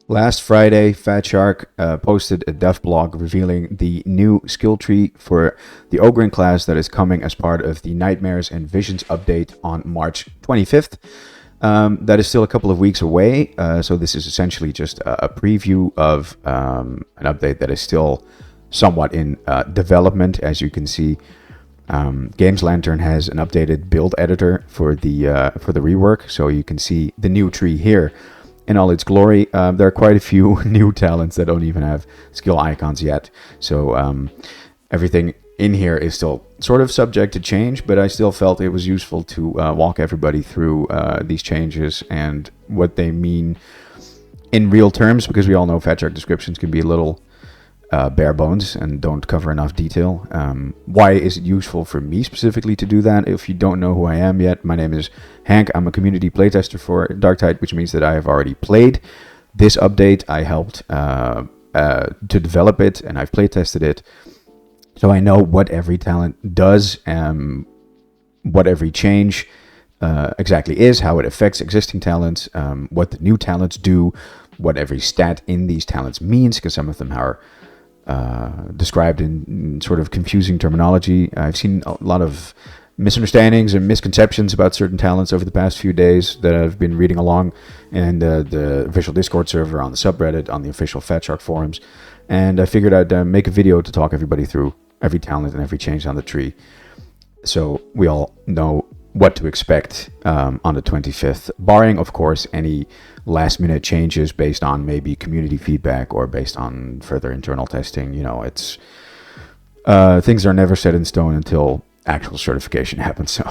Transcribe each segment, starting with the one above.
Last Friday, Fat Shark posted a dev blog revealing the new skill tree for the Ogryn class that is coming as part of the Nightmares and Visions update on March 25th. That is still a couple of weeks away, so this is essentially just a preview of an update that is still somewhat in development. As you can see, Games Lantern has an updated build editor for the rework, so you can see the new tree here in all its glory. There are quite a few new talents that don't even have skill icons yet, so everything in here is still sort of subject to change, but I still felt it was useful to walk everybody through these changes and what they mean in real terms, because we all know Fat Shark descriptions can be a little bare bones and don't cover enough detail. Why is it useful for me specifically to do that? If you don't know who I am yet, my name is Hank. I'm a community playtester for Darktide, which means that I have already played this update. I helped to develop it, and I've playtested it. So I know what every talent does, what every change exactly is, how it affects existing talents, what the new talents do, what every stat in these talents means, because some of them are described in sort of confusing terminology. I've seen a lot of misunderstandings and misconceptions about certain talents over the past few days that I've been reading along in the official Discord server, on the subreddit, on the official Fat Shark forums, and I figured I'd make a video to talk everybody through every talent and every change on the tree, so we all know what to expect on the 25th, barring, of course, any last-minute changes based on maybe community feedback or based on further internal testing. You know, it's things are never set in stone until actual certification happens, so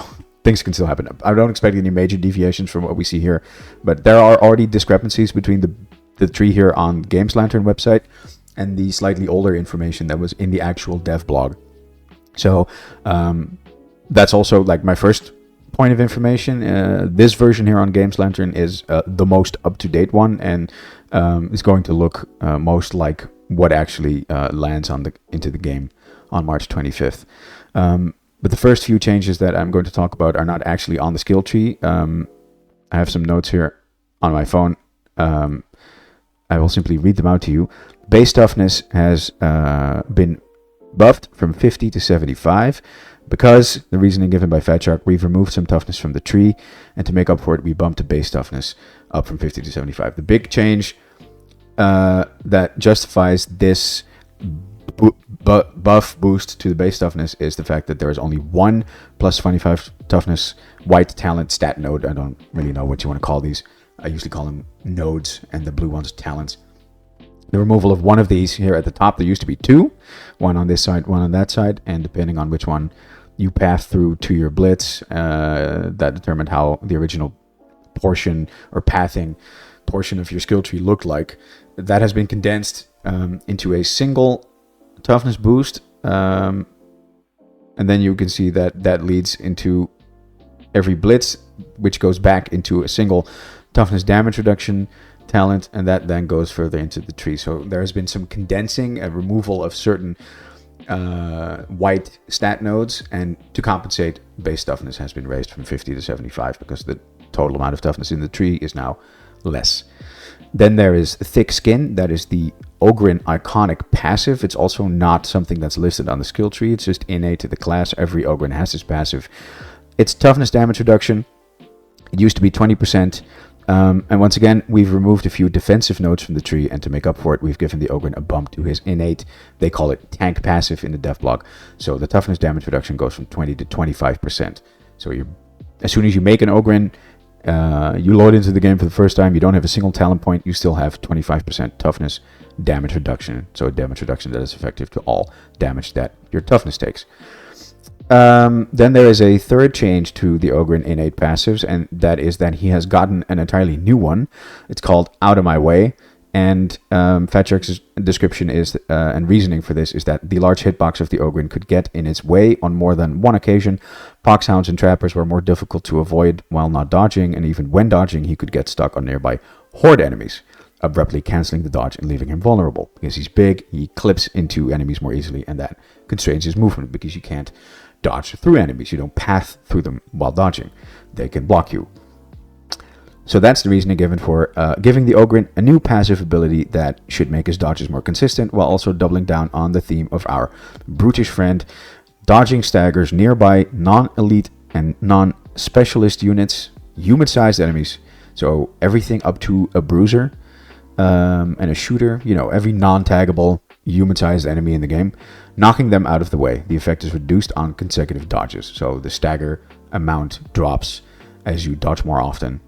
things can still happen. I don't expect any major deviations from what we see here, but there are already discrepancies between the tree here on Games Lantern website and the slightly older information that was in the actual dev blog. So that's also like my first point of information. This version here on Games Lantern is the most up-to-date one, and is going to look most like what actually lands into the game on March 25th. But the first few changes that I'm going to talk about are not actually on the skill tree. I have some notes here on my phone. I will simply read them out to you. Base toughness has been buffed from 50 to 75. Because, the reasoning given by Fat Shark, we've removed some toughness from the tree, and to make up for it, we bumped the base toughness up from 50 to 75. The big change that justifies this buff boost to the base toughness is the fact that there is only one plus 25 toughness white talent stat node. I don't really know what you want to call these. I usually call them nodes, and the blue ones talents. The removal of one of these here at the top, there used to be two, one on this side, one on that side, and depending on which one you pass through to your Blitz, that determined how the original portion or pathing portion of your skill tree looked like. That has been condensed into a single toughness boost, and then you can see that leads into every Blitz, which goes back into a single toughness damage reduction talent, and that then goes further into the tree. So there has been some condensing and removal of certain white stat nodes, and to compensate, base toughness has been raised from 50 to 75 because the total amount of toughness in the tree is now less. Then there is thick skin. That is the Ogryn iconic passive. It's also not something that's listed on the skill tree. It's just innate to the class. Every Ogryn has this passive. It's toughness damage reduction. It used to be 20%. And once again, we've removed a few defensive nodes from the tree, and to make up for it, we've given the Ogryn a bump to his innate. They call it tank passive in the dev blog. So the toughness damage reduction goes from 20 to 25%. So as soon as you make an Ogryn, you load into the game for the first time, you don't have a single talent point, you still have 25% toughness damage reduction. So a damage reduction that is effective to all damage that your toughness takes. Then there is a third change to the Ogryn innate passives, and that is that he has gotten an entirely new one. It's called Out of My Way, and Fat Shark's description is and reasoning for this is that the large hitbox of the Ogryn could get in its way on more than one occasion. Poxhounds and trappers were more difficult to avoid while not dodging, and even when dodging, he could get stuck on nearby horde enemies, abruptly cancelling the dodge and leaving him vulnerable. Because he's big, he clips into enemies more easily, and that constrains his movement because you can't dodge through enemies. You don't path through them while dodging. They can block you. So that's the reasoning given for giving the Ogryn a new passive ability that should make his dodges more consistent, while also doubling down on the theme of our brutish friend, dodging staggers nearby non-elite and non-specialist units, human-sized enemies, so everything up to a bruiser and a shooter, every non-taggable human-sized enemy in the game, knocking them out of the way. The effect is reduced on consecutive dodges, so the stagger amount drops as you dodge more often.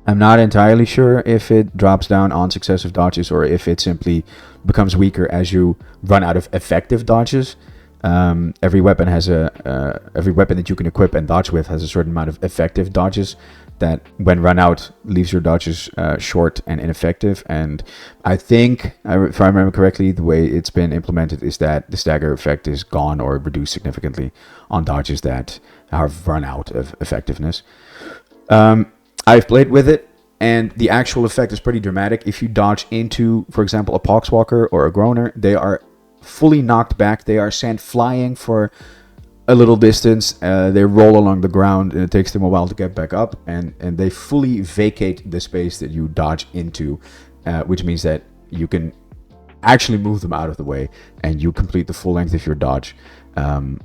I'm not entirely sure if it drops down on successive dodges or if it simply becomes weaker as you run out of effective dodges. Every weapon that you can equip and dodge with has a certain amount of effective dodges that, when run out, leaves your dodges short and ineffective. And I think, if I remember correctly, the way it's been implemented is that the stagger effect is gone or reduced significantly on dodges that have run out of effectiveness. I've played with it, and the actual effect is pretty dramatic. If you dodge into, for example, a Poxwalker or a Groaner, they are fully knocked back. They are sent flying for a little distance. They roll along the ground, and it takes them a while to get back up, and they fully vacate the space that you dodge into, which means that you can actually move them out of the way, and you complete the full length of your dodge.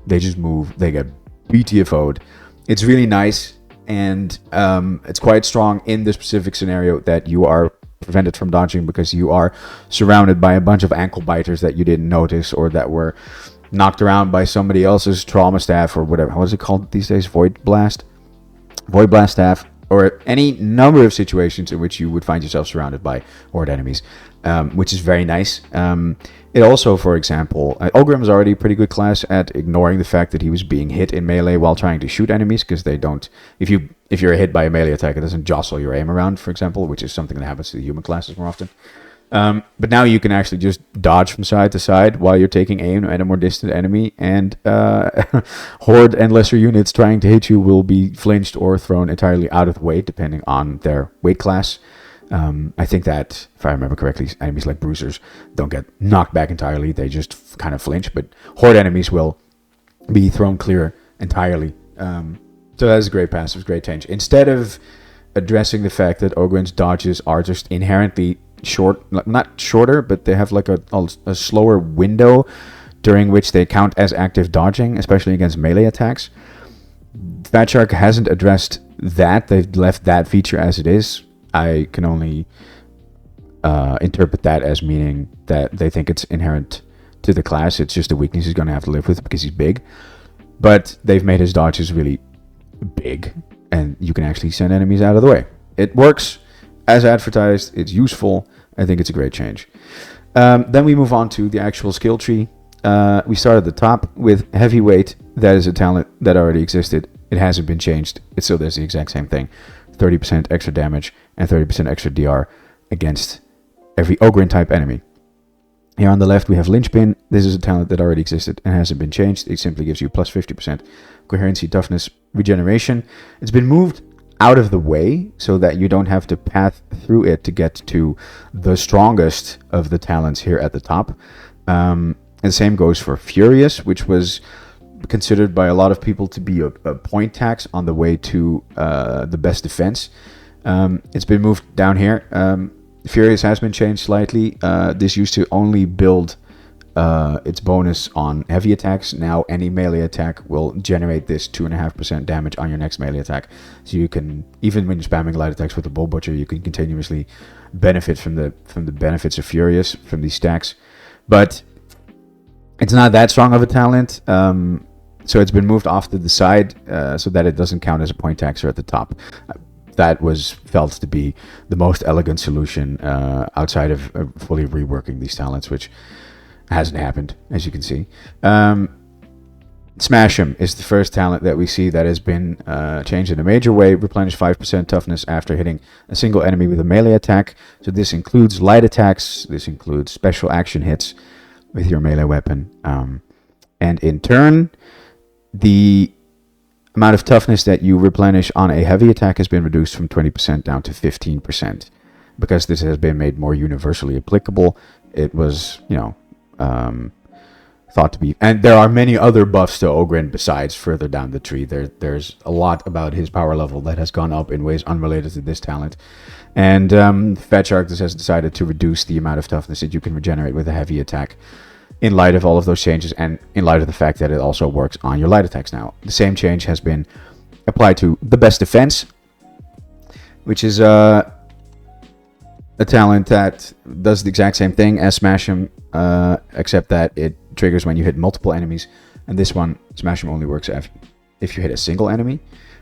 They just move. They get BTFO'd. It's really nice. And it's quite strong in the specific scenario that you are prevented from dodging because you are surrounded by a bunch of ankle biters that you didn't notice or that were knocked around by somebody else's trauma staff or whatever. What is it called these days? Void Blast staff, or any number of situations in which you would find yourself surrounded by horde enemies, which is very nice. It also, for example, Ogryn was already a pretty good class at ignoring the fact that he was being hit in melee while trying to shoot enemies, because they don't, if you're hit by a melee attack, it doesn't jostle your aim around, for example, which is something that happens to the human classes more often. But now you can actually just dodge from side to side while you're taking aim at a more distant enemy, and horde and lesser units trying to hit you will be flinched or thrown entirely out of the way, depending on their weight class. I think that, if I remember correctly, enemies like bruisers don't get knocked back entirely. They just kind of flinch, but horde enemies will be thrown clear entirely. So that's a great passive, great change. Instead of addressing the fact that Ogryn's dodges are just inherently short, not shorter, but they have like a slower window during which they count as active dodging, especially against melee attacks. Fat Shark hasn't addressed that. They've left that feature as it is. I can only interpret that as meaning that they think it's inherent to the class. It's just a weakness he's going to have to live with because he's big. But they've made his dodges really big, and you can actually send enemies out of the way. It works as advertised. It's useful. I think it's a great change. Then we move on to the actual skill tree. We start at the top with Heavyweight. That is a talent that already existed. It hasn't been changed. It still does the exact same thing. 30% extra damage and 30% extra DR against every Ogryn type enemy. Here on the left we have Linchpin. This is a talent that already existed and hasn't been changed. It simply gives you plus 50% coherency, toughness, regeneration. It's been moved out of the way so that you don't have to path through it to get to the strongest of the talents here at the top. And the same goes for Furious, which was considered by a lot of people to be a point tax on the way to the best defense. It's been moved down here. Furious has been changed slightly. This used to only build its bonus on heavy attacks. Now any melee attack will generate this 2.5% damage on your next melee attack. So you can, even when you're spamming light attacks with the Bull Butcher, you can continuously benefit from the benefits of Furious from these stacks. But it's not that strong of a talent. So it's been moved off to the side so that it doesn't count as a point taxer at the top. That was felt to be the most elegant solution outside of fully reworking these talents, which hasn't happened, as you can see. Smash 'em is the first talent that we see that has been changed in a major way. Replenish 5% toughness after hitting a single enemy with a melee attack. So this includes light attacks. This includes special action hits with your melee weapon. And in turn, the amount of toughness that you replenish on a heavy attack has been reduced from 20% down to 15%. Because this has been made more universally applicable, it was, thought to be, and there are many other buffs to Ogryn besides further down the tree. There's a lot about his power level that has gone up in ways unrelated to this talent. And Fat Shark has decided to reduce the amount of toughness that you can regenerate with a heavy attack in light of all of those changes, and in light of the fact that it also works on your light attacks now. The same change has been applied to the best defense, which is a talent that does the exact same thing as Smash Him, except that it triggers when you hit multiple enemies. And this one, Smash Him, only works if you hit a single enemy.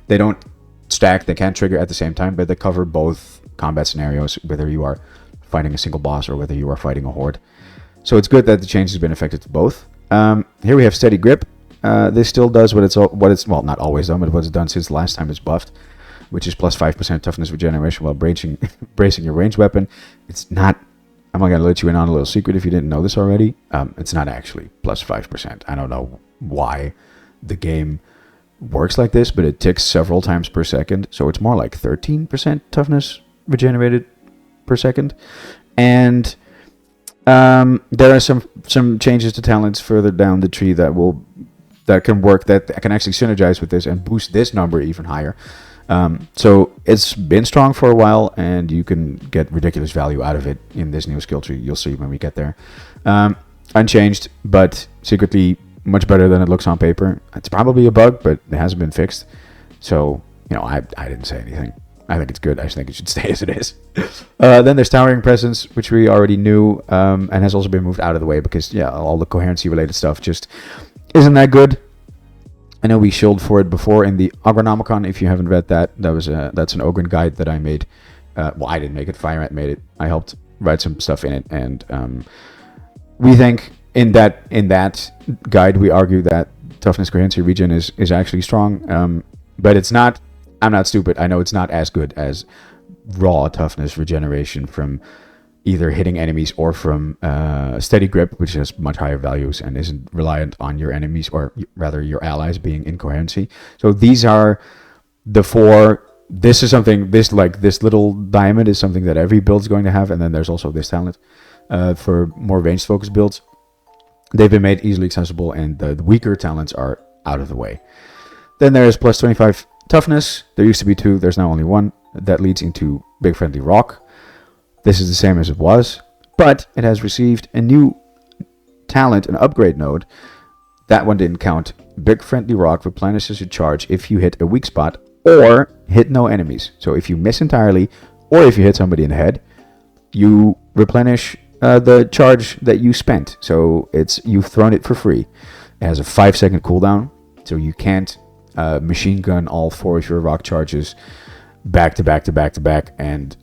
They don't stack, they can't trigger at the same time, but they cover both combat scenarios, whether you are fighting a single boss or whether you are fighting a horde. So it's good that the change has been effective to both. Here we have Steady Grip. This still does what it's well, not always done, but what it's done since the last time it's buffed, which is plus 5% toughness regeneration while bracing your ranged weapon. It's not, I'm not going to let you in on a little secret if you didn't know this already. It's not actually plus 5%. I don't know why the game works like this, but it ticks several times per second. So it's more like 13% toughness regenerated per second. And there are some changes to talents further down the tree that can actually synergize with this and boost this number even higher. So it's been strong for a while, and you can get ridiculous value out of it in this new skill tree. You'll see when we get there. Unchanged, but secretly much better than it looks on paper. It's probably a bug, but it hasn't been fixed. So, I didn't say anything. I think it's good. I just think it should stay as it is. Then there's Towering Presence, which we already knew, and has also been moved out of the way because, all the coherency-related stuff just isn't that good. I know we shilled for it before in the Ogronomicon. If you haven't read that, that's an Ogryn guide that I made. Well, I didn't make it. FireMat made it. I helped write some stuff in it, and we think in that guide we argue that toughness, coherency, regen is actually strong, but it's not. I'm not stupid. I know it's not as good as raw toughness regeneration from either hitting enemies or from Steady Grip, which has much higher values and isn't reliant on your enemies, or rather your allies, being in coherency. So these are the four. This is something, this little diamond is something that every build is going to have, and then there's also this talent for more ranged focused builds. They've been made easily accessible, and the weaker talents are out of the way. Then there's plus 25 toughness. There used to be 2, there's now only 1. That leads into Big Friendly Rock. This is the same as it was, but it has received a new talent, an upgrade node. That one didn't count. Big Friendly Rock replenishes your charge if you hit a weak spot or hit no enemies. So if you miss entirely, or if you hit somebody in the head, you replenish the charge that you spent. So you've thrown it for free. It has a 5-second cooldown, so you can't machine gun all 4 of your rock charges back to back to back to back and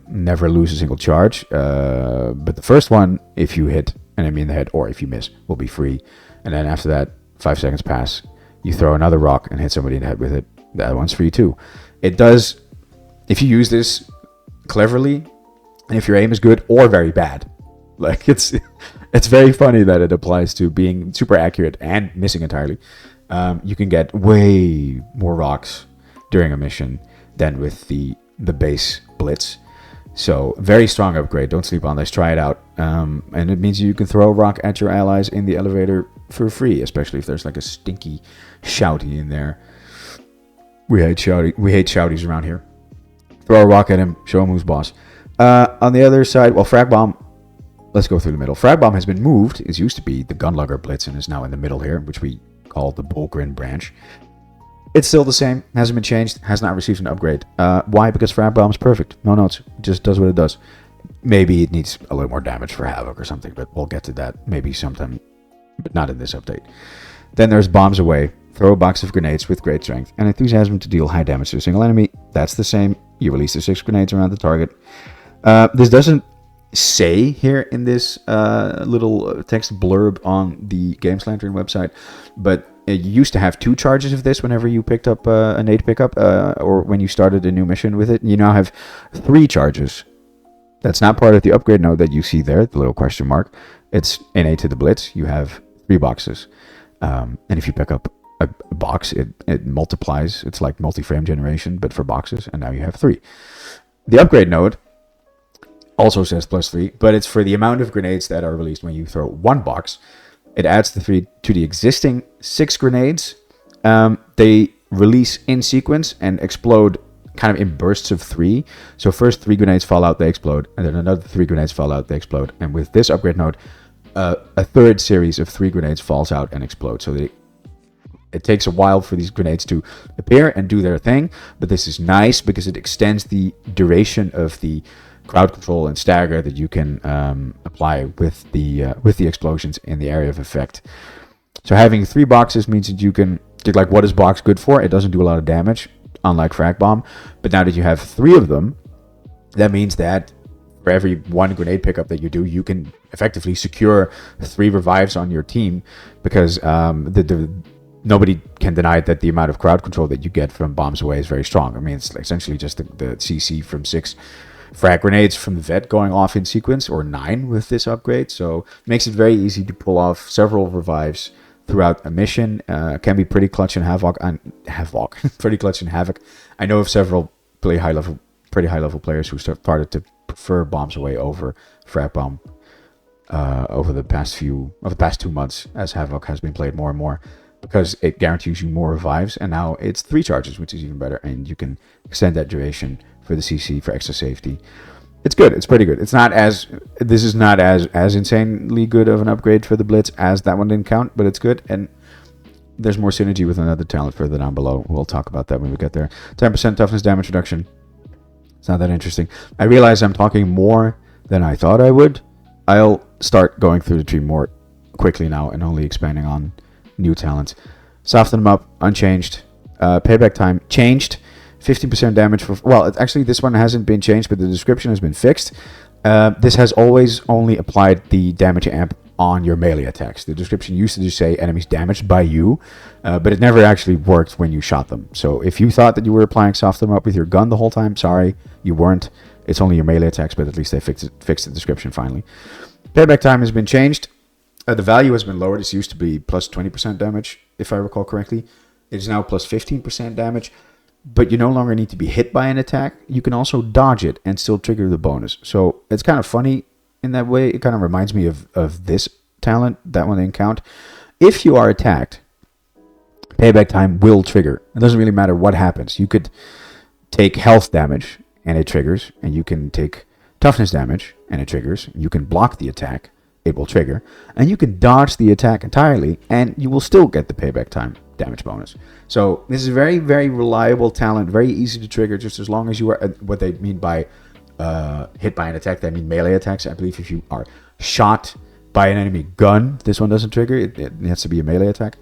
never lose a single charge. But the first one, if you hit an enemy in the head or if you miss, will be free. And then after that, 5 seconds pass, you throw another rock and hit somebody in the head with it. That one's free too. It does, if you use this cleverly, and if your aim is good or very bad, like it's very funny that it applies to being super accurate and missing entirely. You can get way more rocks during a mission than with the base Blitz. So very strong upgrade. Don't sleep on this. Try it out. And it means you can throw a rock at your allies in the elevator for free, especially if there's like a stinky shouty in there. We hate shouties around here. Throw a rock at him. Show him who's boss. On the other side, well, Frag Bomb. Let's go through the middle. Frag Bomb has been moved. It used to be the Lugger Blitz and is now in the middle here, which we call the Ogryn branch. It's still the same. Hasn't been changed. Has not received an upgrade. Why? Because Frag Bomb is perfect. No notes. It just does what it does. Maybe it needs a little more damage for Havoc or something, but we'll get to that maybe sometime, but not in this update. Then there's Bombs Away. Throw a box of grenades with great strength and enthusiasm to deal high damage to a single enemy. That's the same. You release the 6 grenades around the target. This doesn't say here in this little text blurb on the Games Lantern website, but you used to have 2 charges of this whenever you picked up a nade pickup, or when you started a new mission with it. You now have 3 charges. That's not part of the upgrade node that you see there, the little question mark. It's innate to the Blitz. You have 3 boxes. And if you pick up a box, it multiplies. It's like multi-frame generation, but for boxes, and now you have 3. The upgrade node also says +3, but it's for the amount of grenades that are released when you throw 1 box. It adds the 3 to the existing 6 grenades. They release in sequence and explode kind of in bursts of 3. So first 3 grenades fall out, they explode, and then another 3 grenades fall out, they explode. And with this upgrade node, a third series of 3 grenades falls out and explodes. So it takes a while for these grenades to appear and do their thing, but this is nice because it extends the duration of the crowd control and stagger that you can apply with the explosions in the area of effect. So having 3 boxes means that you can, like, what is box good for? It doesn't do a lot of damage, unlike Frag Bomb. But now that you have 3 of them, that means that for every 1 grenade pickup that you do, you can effectively secure 3 revives on your team, because nobody can deny that the amount of crowd control that you get from bombs away is very strong. I mean, it's essentially just the CC from 6 frag grenades from the vet going off in sequence, or 9 with this upgrade. So it makes it very easy to pull off several revives throughout a mission. Can be pretty clutch in Havoc. Pretty clutch in Havoc. I know of several pretty high level players who started to prefer bombs away over Frag Bomb over the past 2 months, as Havoc has been played more and more, because it guarantees you more revives, and now it's 3 charges, which is even better, and you can extend that duration for the CC for extra safety. It's good. It's pretty good. This is not as insanely good of an upgrade for the Blitz as that one didn't count, but it's good, and there's more synergy with another talent further down below. We'll talk about that when we get there. 10% toughness damage reduction. It's not that interesting. I realize I'm talking more than I thought I would. I'll start going through the tree more quickly now and only expanding on new talents. Soften them up, unchanged. Payback time changed. 15% damage for... Well, actually, this one hasn't been changed, but the description has been fixed. This has always only applied the damage amp on your melee attacks. The description used to just say enemies damaged by you, but it never actually worked when you shot them. So if you thought that you were applying soften them up with your gun the whole time, sorry, you weren't. It's only your melee attacks, but at least they fixed the description finally. Payback time has been changed. The value has been lowered. It used to be plus 20% damage, if I recall correctly. It is now plus 15% damage. But you no longer need to be hit by an attack. You can also dodge it and still trigger the bonus. So it's kind of funny in that way. It kind of reminds me of this talent. That one didn't count. If you are attacked, payback time will trigger. It doesn't really matter what happens. You could take health damage and it triggers. And you can take toughness damage and it triggers. You can block the attack. It will trigger. And you can dodge the attack entirely. And you will still get the payback time damage bonus. So this is a very, very reliable talent, very easy to trigger, just as long as you are, what they mean by hit by an attack, they mean melee attacks. I believe if you are shot by an enemy gun, this one doesn't trigger. It has to be a melee attack.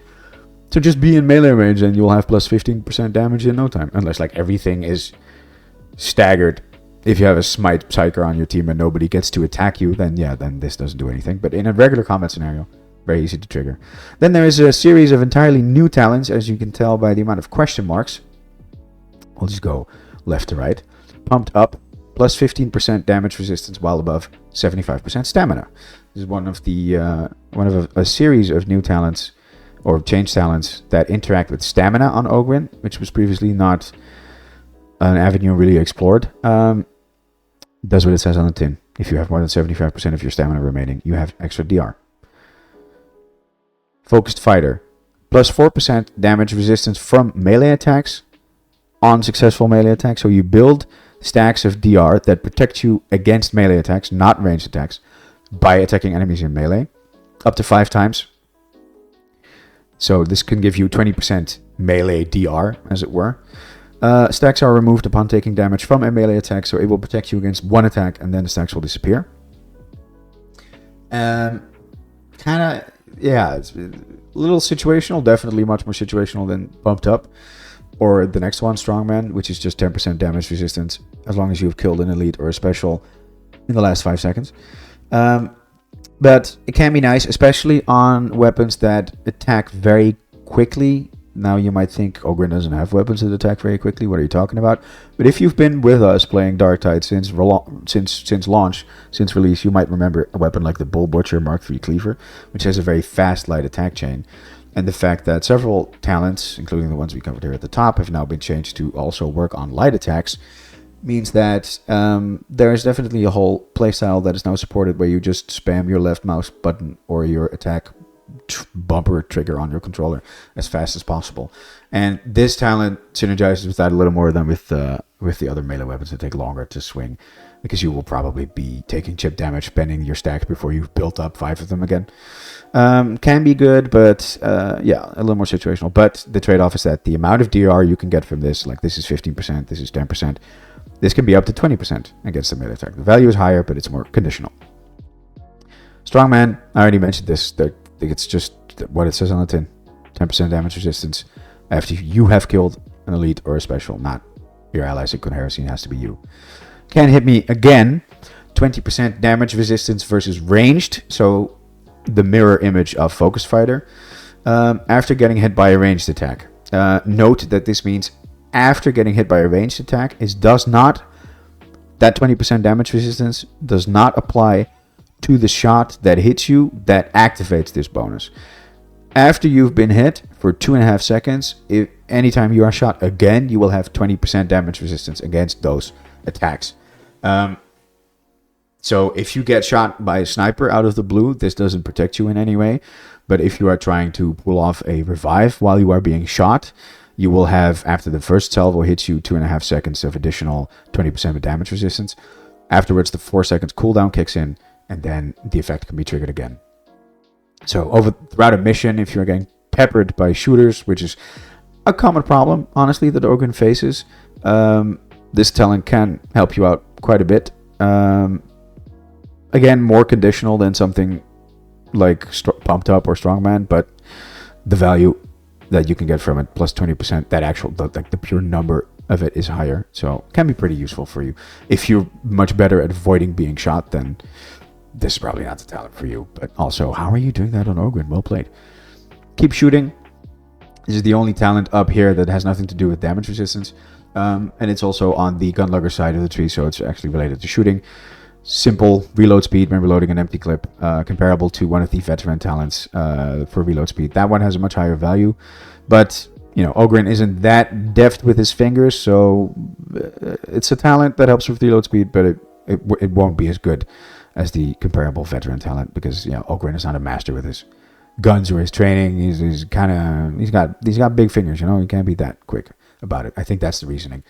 So just be in melee range and you'll have plus 15% damage in no time, unless like everything is staggered. If you have a smite psyker on your team and nobody gets to attack you, then this doesn't do anything. But in a regular combat scenario, very easy to trigger. Then there is a series of entirely new talents, as you can tell by the amount of question marks. We'll just go left to right. Pumped up, plus 15% damage resistance while above 75% stamina. This is one of a series of new talents or change talents that interact with stamina on Ogryn, which was previously not an avenue really explored. Does what it says on the tin. If you have more than 75% of your stamina remaining, you have extra DR. Focused Fighter. Plus 4% damage resistance from melee attacks on successful melee attacks. So you build stacks of DR that protect you against melee attacks, not ranged attacks, by attacking enemies in melee. Up to 5 times. So this can give you 20% melee DR, as it were. Stacks are removed upon taking damage from a melee attack, so it will protect you against 1 attack, and then the stacks will disappear. Yeah, it's a little situational, definitely much more situational than Pumped Up. Or the next one, Strongman, which is just 10% damage resistance, as long as you've killed an elite or a special in the last 5 seconds. But it can be nice, especially on weapons that attack very quickly. Now you might think Ogryn doesn't have weapons that attack very quickly. What are you talking about? But if you've been with us playing Darktide since launch, since release, you might remember a weapon like the Bull Butcher Mark III Cleaver, which has a very fast light attack chain. And the fact that several talents, including the ones we covered here at the top, have now been changed to also work on light attacks, means that there is definitely a whole playstyle that is now supported where you just spam your left mouse button or your attack bumper trigger on your controller as fast as possible. And this talent synergizes with that a little more than with the other melee weapons that take longer to swing, because you will probably be taking chip damage, spending your stacks before you've built up 5 of them again. Can be good, but yeah, a little more situational. But the trade-off is that the amount of DR you can get from this, like this is 15%, this is 10%, this can be up to 20% against the melee attack. The value is higher, but it's more conditional. Strongman, I already mentioned this, that it's just what it says on the tin. 10% damage resistance after you have killed an elite or a special, not your allies in Heresy. It has to be you. Can hit me again. 20% damage resistance versus ranged, so the mirror image of Focus Fighter, after getting hit by a ranged attack. Note that this means after getting hit by a ranged attack, that 20% damage resistance does not apply to the shot that hits you that activates this bonus. After you've been hit for 2.5 seconds, if anytime you are shot again, you will have 20% damage resistance against those attacks. So if you get shot by a sniper out of the blue, this doesn't protect you in any way. But if you are trying to pull off a revive while you are being shot, you will have, after the first salvo hits you, 2.5 seconds of additional 20% of damage resistance. Afterwards, the 4 seconds cooldown kicks in, and then the effect can be triggered again. So throughout a mission, if you're getting peppered by shooters, which is a common problem, honestly, that Ogryn faces, this talent can help you out quite a bit. Again, more conditional than something like Pumped Up or Strongman, but the value that you can get from it, plus 20%, the pure number of it is higher. So it can be pretty useful for you. If you're much better at avoiding being shot, then this is probably not the talent for you. But also, how are you doing that on Ogryn? Well played. Keep shooting. This is the only talent up here that has nothing to do with damage resistance. And it's also on the Gunlugger side of the tree, so it's actually related to shooting. Simple reload speed when reloading an empty clip, comparable to one of the veteran talents for reload speed. That one has a much higher value, but Ogryn isn't that deft with his fingers, so it's a talent that helps with reload speed, but it won't be as good as the comparable veteran talent, because Ogryn is not a master with his guns or his training. He's got big fingers, he can't be that quick about it. I think that's the reasoning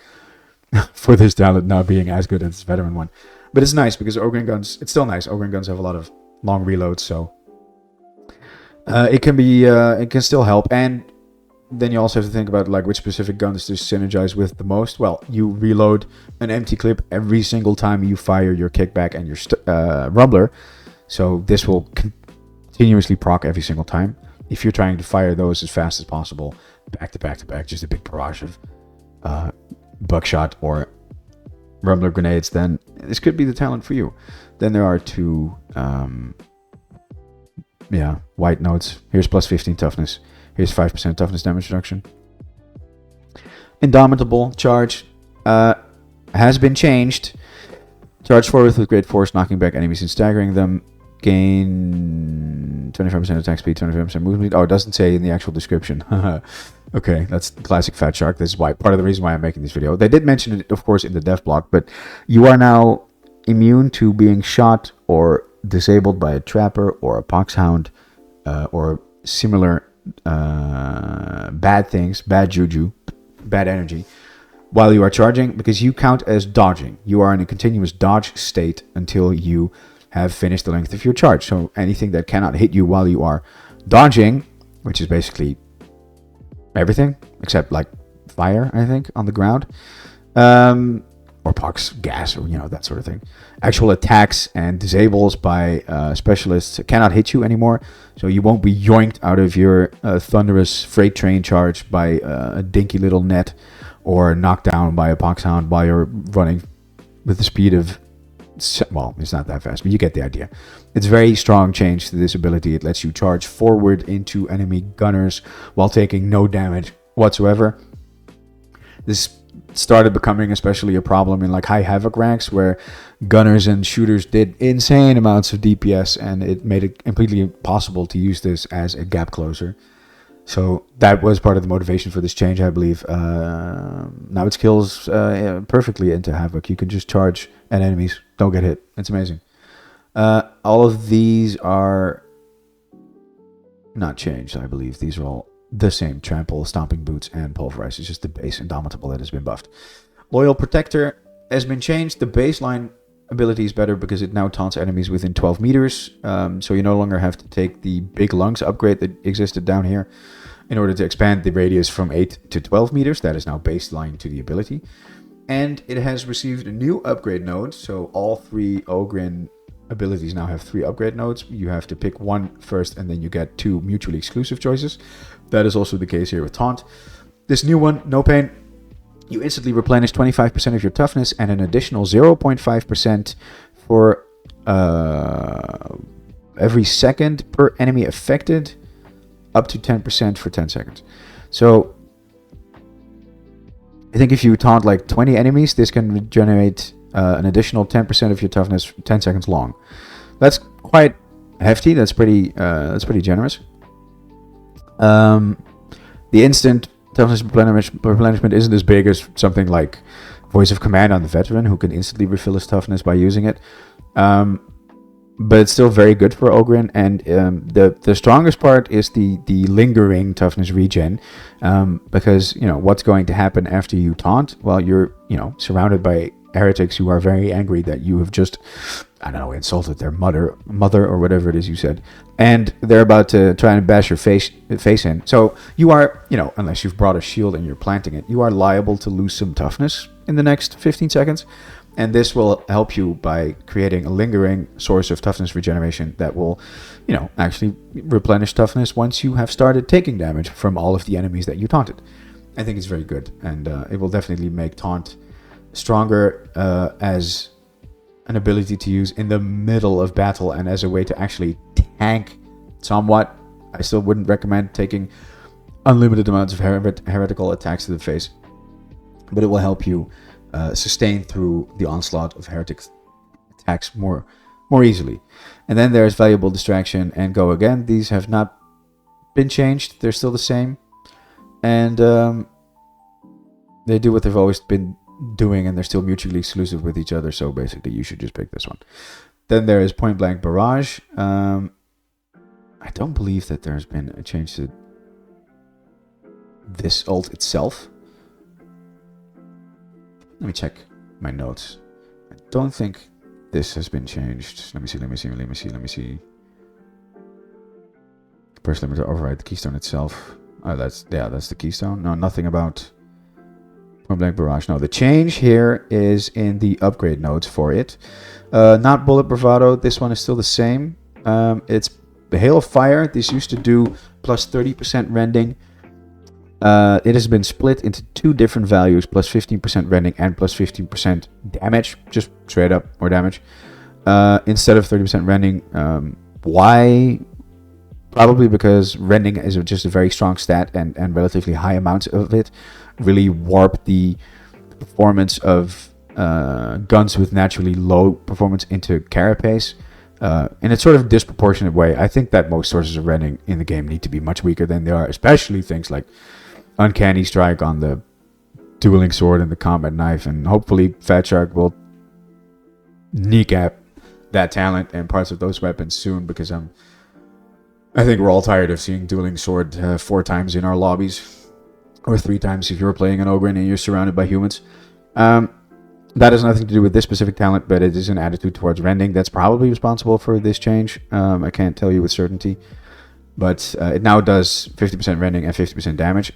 for this talent not being as good as this veteran one. But it's nice because Ogryn guns, it's still nice. Ogryn guns have a lot of long reloads, so it can still help. And then you also have to think about which specific guns to synergize with the most. Well, you reload an empty clip every single time you fire your kickback and your rumbler, so this will continuously proc every single time. If you're trying to fire those as fast as possible, back to back to back, just a big barrage of buckshot or rumbler grenades, then this could be the talent for you. Then there are 2 white nodes. Here's plus 15 toughness. Here's 5% toughness damage reduction. Indomitable charge has been changed. Charge forward with great force, knocking back enemies and staggering them. Gain 25% attack speed, 25% movement speed. Oh, it doesn't say in the actual description. Okay, that's classic Fat Shark. This is part of the reason why I'm making this video. They did mention it, of course, in the dev block, but you are now immune to being shot or disabled by a trapper or a poxhound or similar bad things, bad juju, bad energy, while you are charging, because you count as dodging. You are in a continuous dodge state until you have finished the length of your charge. So anything that cannot hit you while you are dodging, which is basically everything except fire, I think, on the ground, or pox, gas, or that sort of thing. Actual attacks and disables by specialists cannot hit you anymore, so you won't be yoinked out of your thunderous freight train charge by a dinky little net, or knocked down by a poxhound while you're running with the speed of, well, it's not that fast, but you get the idea. It's a very strong change to this ability. It lets you charge forward into enemy gunners while taking no damage whatsoever. This started becoming especially a problem in high havoc ranks, where gunners and shooters did insane amounts of DPS, and it made it completely impossible to use this as a gap closer. So that was part of the motivation for this change, I believe. Now it skills perfectly into havoc. You can just charge at enemies, don't get hit. It's amazing. All of these are not changed, I believe. These are all the same. Trample, Stomping Boots, and Pulverize. It's just the base Indomitable that has been buffed. Loyal Protector has been changed. The baseline ability is better because it now taunts enemies within 12 meters. So you no longer have to take the Big Lungs upgrade that existed down here in order to expand the radius from 8 to 12 meters. That is now baseline to the ability. And it has received a new upgrade node. So all 3 Ogryn abilities now have 3 upgrade nodes. You have to pick one first, and then you get 2 mutually exclusive choices. That is also the case here with Taunt. This new one, No Pain, you instantly replenish 25% of your toughness and an additional 0.5% for every second per enemy affected, up to 10% for 10 seconds. So I think if you taunt like 20 enemies, this can generate an additional 10% of your toughness 10 seconds long. That's quite hefty. That's pretty generous. The instant toughness replenishment isn't as big as something like Voice of Command on the veteran, who can instantly refill his toughness by using it. But it's still very good for Ogryn, and the strongest part is the lingering toughness regen, because what's going to happen after you taunt? Well, you're surrounded by heretics who are very angry that you have just, I don't know, insulted their mother or whatever it is you said, and they're about to try and bash your face in. So you are, unless you've brought a shield and you're planting it, you are liable to lose some toughness in the next 15 seconds. And this will help you by creating a lingering source of toughness regeneration that will, actually replenish toughness once you have started taking damage from all of the enemies that you taunted. I think it's very good, and it will definitely make Taunt stronger as an ability to use in the middle of battle and as a way to actually tank somewhat. I still wouldn't recommend taking unlimited amounts of heretical attacks to the face, but it will help you sustain through the onslaught of heretic attacks more easily. And then there's Valuable Distraction and Go Again. These have not been changed. They're still the same, and they do what they've always been doing, and they're still mutually exclusive with each other. So basically you should just pick this one. Then there is Point Blank Barrage. I don't believe that there's been a change to this ult itself. Let me check my notes. I don't think this has been changed. Let me see. Burst limiter override the Keystone itself. Oh, that's the Keystone. No, nothing about Point Blank Barrage. No, the change here is in the upgrade nodes for it. Not Bullet Bravado. This one is still the same. It's the Hail of Fire. This used to do plus 30% rending. It has been split into 2 different values, plus 15% rending and plus 15% damage, just straight up more damage, instead of 30% rending. Why? Probably because rending is just a very strong stat, and relatively high amounts of it really warp the performance of guns with naturally low performance into carapace in a sort of disproportionate way. I think that most sources of rending in the game need to be much weaker than they are, especially things like Uncanny Strike on the Dueling Sword and the Combat Knife, and hopefully Fat Shark will kneecap that talent and parts of those weapons soon, because I think we're all tired of seeing Dueling Sword 4 times in our lobbies, or 3 times if you're playing an Ogryn and you're surrounded by humans. That has nothing to do with this specific talent, but it is an attitude towards rending that's probably responsible for this change. I can't tell you with certainty. But it now does 50% rending and 50% damage.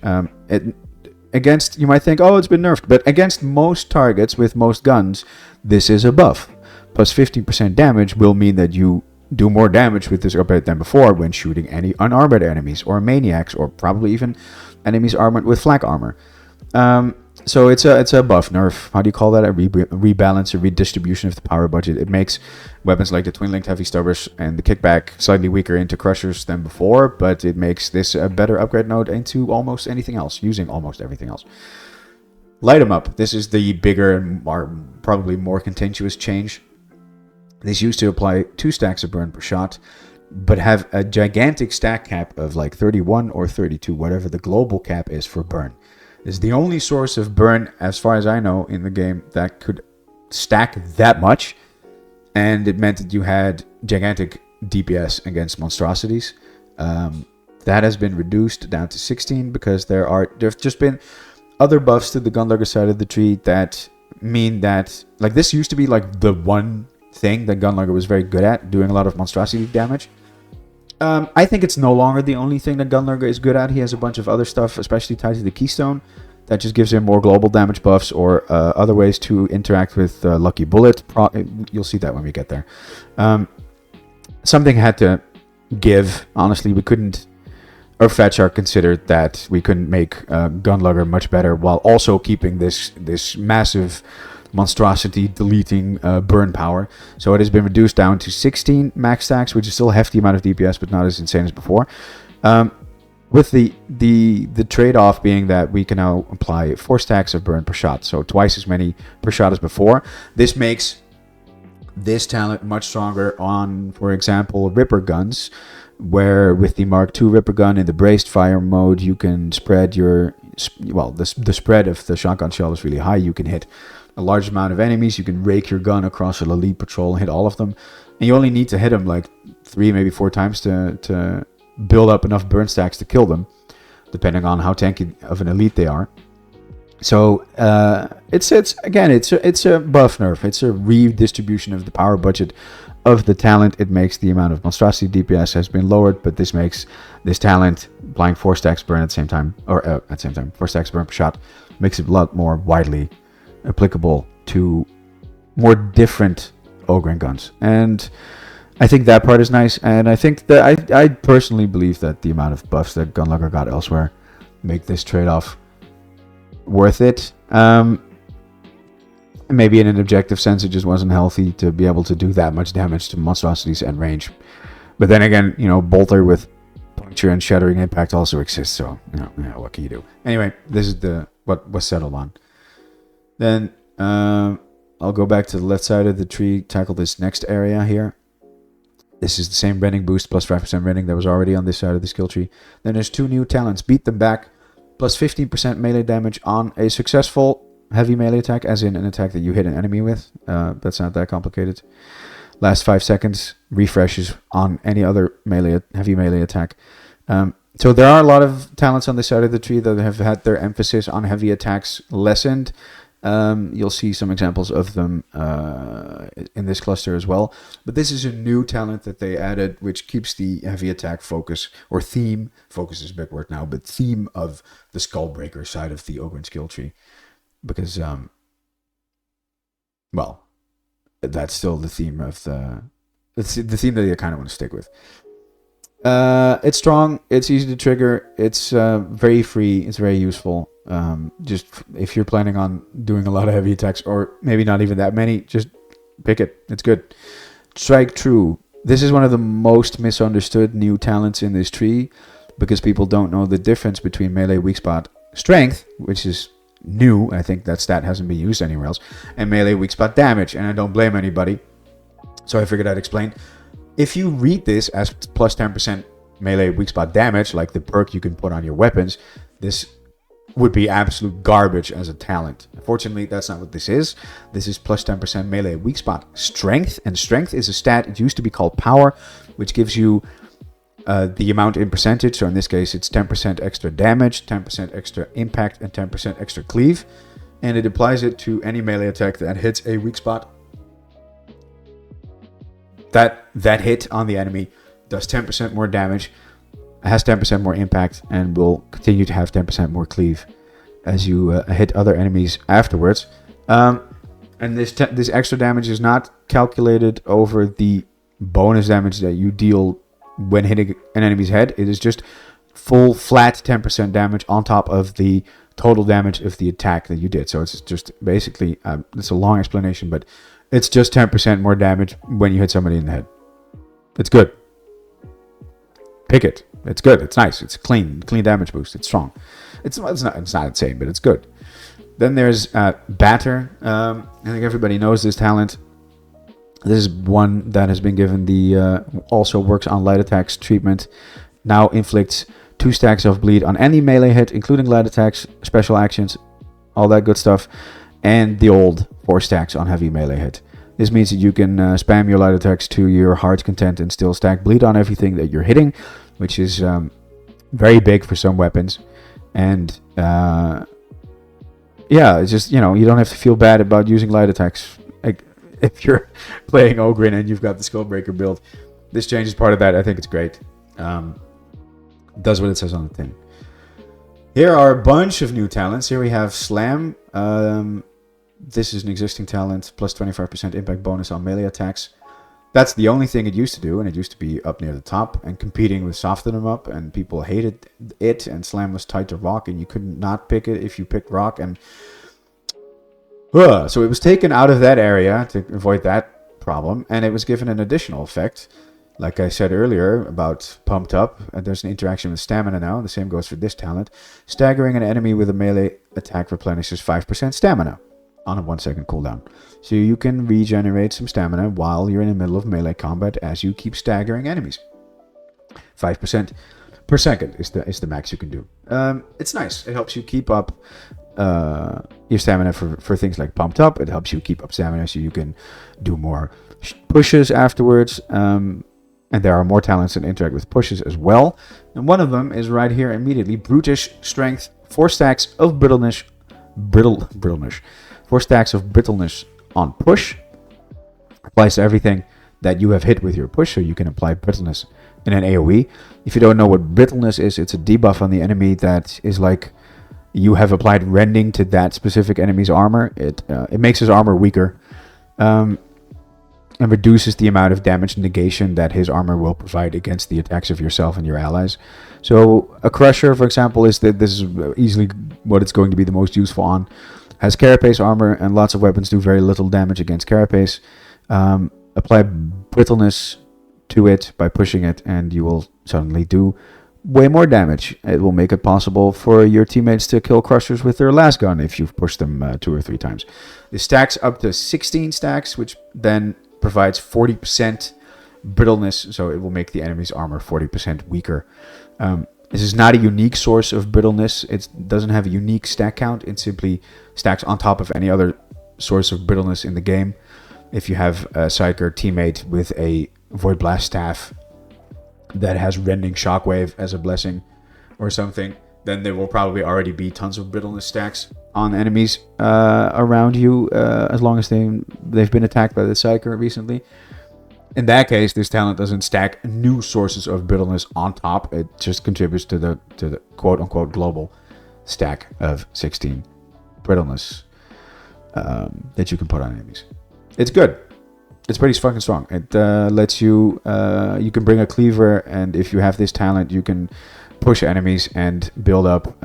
Against, you might think, oh, it's been nerfed. But against most targets with most guns, this is a buff. Plus 15% damage will mean that you do more damage with this upgrade than before when shooting any unarmored enemies or maniacs, or probably even enemies armored with flak armor. So it's a buff nerf. How do you call that? A rebalance, a redistribution of the power budget. It makes weapons like the twin-linked heavy stubbers and the kickback slightly weaker into crushers than before, but it makes this a better upgrade node into almost anything else, using almost everything else. Light 'em up. This is the bigger and probably more contentious change. This used to apply 2 stacks of burn per shot, but have a gigantic stack cap of like 31 or 32, whatever the global cap is for burn. Is the only source of burn, as far as I know, in the game that could stack that much, and it meant that you had gigantic DPS against monstrosities. That has been reduced down to 16 because there've just been other buffs to the Gunlugger side of the tree that mean that, like, this used to be like the one thing that Gunlugger was very good at, doing a lot of monstrosity damage. I think it's no longer the only thing that Gunlugger is good at. He has a bunch of other stuff, especially tied to the Keystone, that just gives him more global damage buffs or other ways to interact with Lucky Bullet. You'll see that when we get there. Something had to give. Honestly, we couldn't, or Fatshark considered that we couldn't make Gunlugger much better while also keeping this massive monstrosity deleting burn power. So it has been reduced down to 16 max stacks, which is still a hefty amount of DPS, but not as insane as before. With the trade-off being that we can now apply 4 stacks of burn per shot, so twice as many per shot as before. This makes this talent much stronger on, for example, Ripper guns, where with the Mark II Ripper gun in the braced fire mode, you can spread your, well, the spread of the shotgun shell is really high. You can hit a large amount of enemies. You can rake your gun across an elite patrol and hit all of them. And you only need to hit them like 3, maybe 4 times to build up enough burn stacks to kill them, depending on how tanky of an elite they are. So it's a buff nerf. It's a redistribution of the power budget of the talent. It makes the amount of monstrosity DPS has been lowered, but this makes this talent applying 4 stacks burn at the same time, or at the same time 4 stacks burn per shot, makes it a lot more widely applicable to more different Ogryn guns. And I think that part is nice, and I think that I personally believe that the amount of buffs that Gunlugger got elsewhere make this trade-off worth it. Maybe in an objective sense, it just wasn't healthy to be able to do that much damage to monstrosities and range. But then again, you know, Bolter with puncture and shattering impact also exists, so what can you do? Anyway, this is what was settled on. Then I'll go back to the left side of the tree, tackle this next area here. This is the same rending boost, plus 5% rending that was already on this side of the skill tree. Then there's 2 new talents, Beat Them Back, plus 15% melee damage on a successful heavy melee attack, as in an attack that you hit an enemy with. That's not that complicated. Last 5 seconds, refreshes on any other heavy melee attack. So there are a lot of talents on this side of the tree that have had their emphasis on heavy attacks lessened. You'll see some examples of them in this cluster as well. But this is a new talent that they added, which keeps the heavy attack focus, or theme, focus is a big word now, but theme of the Skullbreaker side of the Ogryn skill tree. Because, well, that's still the theme of the theme that you kind of want to stick with. It's strong, it's easy to trigger, it's very free, it's very useful. Just if you're planning on doing a lot of heavy attacks, or maybe not even that many, just pick it. It's good. Strike True. This is one of the most misunderstood new talents in this tree, because people don't know the difference between melee weak spot strength, which is new. I think that stat hasn't been used anywhere else, and melee weak spot damage. And I don't blame anybody, so I figured I'd explain. If you read this as plus 10% melee weak spot damage, like the perk you can put on your weapons, this would be absolute garbage as a talent. Unfortunately, that's not what this is. This is plus 10% melee weak spot strength, and strength is a stat. It used to be called power, which gives you the amount in percentage. So in this case, it's 10% extra damage, 10% extra impact, and 10% extra cleave. And it applies it to any melee attack that hits a weak spot. That hit on the enemy does 10% more damage, has 10% more impact, and will continue to have 10% more cleave as you hit other enemies afterwards. And this extra damage is not calculated over the bonus damage that you deal when hitting an enemy's head. It is just full flat 10% damage on top of the total damage of the attack that you did. So it's just basically, it's a long explanation, but it's just 10% more damage when you hit somebody in the head. It's good. Pick it. It's good. It's nice. It's clean damage boost. It's strong. It's not insane, but it's good. Then there's Batter. I think everybody knows this talent. This is one that has been given the also works on light attacks treatment. Now inflicts 2 stacks of bleed on any melee hit, including light attacks, special actions, all that good stuff, and the old 4 stacks on heavy melee hit. This means that you can spam your light attacks to your heart's content and still stack bleed on everything that you're hitting, which is very big for some weapons. And yeah, it's just, you know, you don't have to feel bad about using light attacks. Like, if you're playing Ogryn and you've got the Skullbreaker build, this changes part of that. I think it's great. Does what it says on the tin. Here are a bunch of new talents. Here we have Slam. This is an existing talent, plus 25% impact bonus on melee attacks. That's the only thing it used to do, and it used to be up near the top and competing with Soften 'em Up, and people hated it, and Slam was tied to Rock, and you could not pick it if you picked Rock, and so it was taken out of that area to avoid that problem, and it was given an additional effect. Like I said earlier about Pumped Up, there's an interaction with Stamina now. The same goes for this talent. Staggering an enemy with a melee attack replenishes 5% stamina on a 1 second cooldown. So you can regenerate some stamina while you're in the middle of melee combat as you keep staggering enemies. 5% per second is the max you can do. It's nice. It helps you keep up your stamina for things like Pumped Up. It helps you keep up stamina so you can do more pushes afterwards. And there are more talents that interact with pushes as well. And one of them is right here immediately. Brutish Strength. 4 stacks of brittleness. 4 stacks of brittleness on push. Applies to everything that you have hit with your push. So you can apply brittleness in an AoE. If you don't know what brittleness is, it's a debuff on the enemy that is like you have applied rending to that specific enemy's armor. It makes his armor weaker. And reduces the amount of damage negation that his armor will provide against the attacks of yourself and your allies. So a Crusher, for example, this is easily what it's going to be the most useful on. Has Carapace armor, and lots of weapons do very little damage against Carapace. Apply brittleness to it by pushing it, and you will suddenly do way more damage. It will make it possible for your teammates to kill Crushers with their last gun if you've pushed them 2 or 3 times. It stacks up to 16 stacks, which then provides 40% brittleness, so it will make the enemy's armor 40% weaker. This is not a unique source of brittleness. It doesn't have a unique stack count. It simply stacks on top of any other source of brittleness in the game. If you have a Psyker teammate with a Void Blast staff that has Rending Shockwave as a blessing or something, then there will probably already be tons of brittleness stacks on enemies around you as long as they've been attacked by the Psyker recently. In that case, this talent doesn't stack new sources of brittleness on top. It just contributes to the quote-unquote global stack of 16 brittleness that you can put on enemies. It's good. It's pretty fucking strong. It lets you... you can bring a cleaver, and if you have this talent, you can push enemies and build up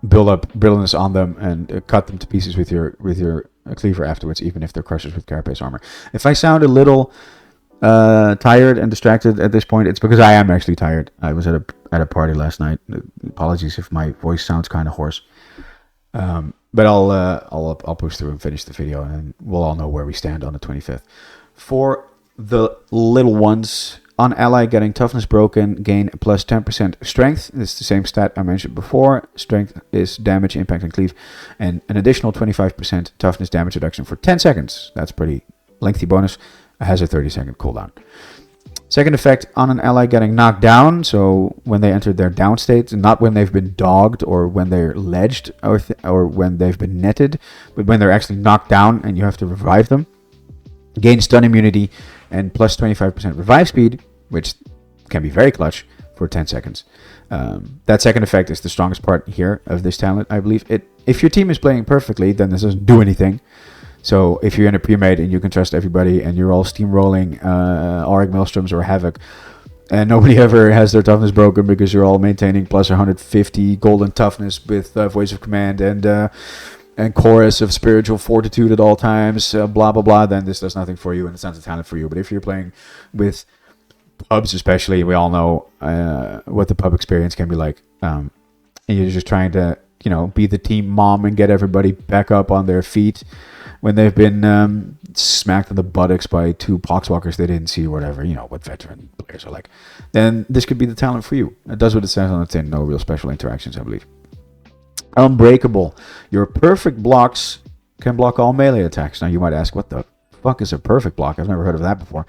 brittleness on them and cut them to pieces with your cleaver afterwards, even if they're Crushers with Carapace armor. If I sound a little tired and distracted at this point, it's because I am actually tired. I was at a party last night. Apologies if my voice sounds kind of hoarse. But I'll push through and finish the video, and we'll all know where we stand on the 25th. For the little ones, on ally getting toughness broken, gain plus 10% strength. This is the same stat I mentioned before. Strength is damage, impact, and cleave. And an additional 25% toughness damage reduction for 10 seconds. That's pretty lengthy bonus. It has a 30-second cooldown. Second effect, on an ally getting knocked down. So when they enter their down state, not when they've been dogged or when they're ledged or when they've been netted, but when they're actually knocked down and you have to revive them. Gain stun immunity and plus 25% revive speed, which can be very clutch for 10 seconds. That second effect is the strongest part here of this talent, I believe. If your team is playing perfectly, then this doesn't do anything. So if you're in a pre-made and you can trust everybody and you're all steamrolling Auric Maelstroms or Havoc, and nobody ever has their toughness broken because you're all maintaining plus 150 golden toughness with Voice of Command and Chorus of Spiritual Fortitude at all times, blah, blah, blah, then this does nothing for you and it's not a talent for you. But if you're playing with pubs especially, we all know what the pub experience can be like. And you're just trying to, be the team mom and get everybody back up on their feet when they've been smacked in the buttocks by 2 poxwalkers they didn't see or whatever, what veteran players are like. Then this could be the talent for you. It does what it says on the tin. No real special interactions, I believe. Unbreakable. Your perfect blocks can block all melee attacks. Now you might ask, what the fuck is a perfect block? I've never heard of that before.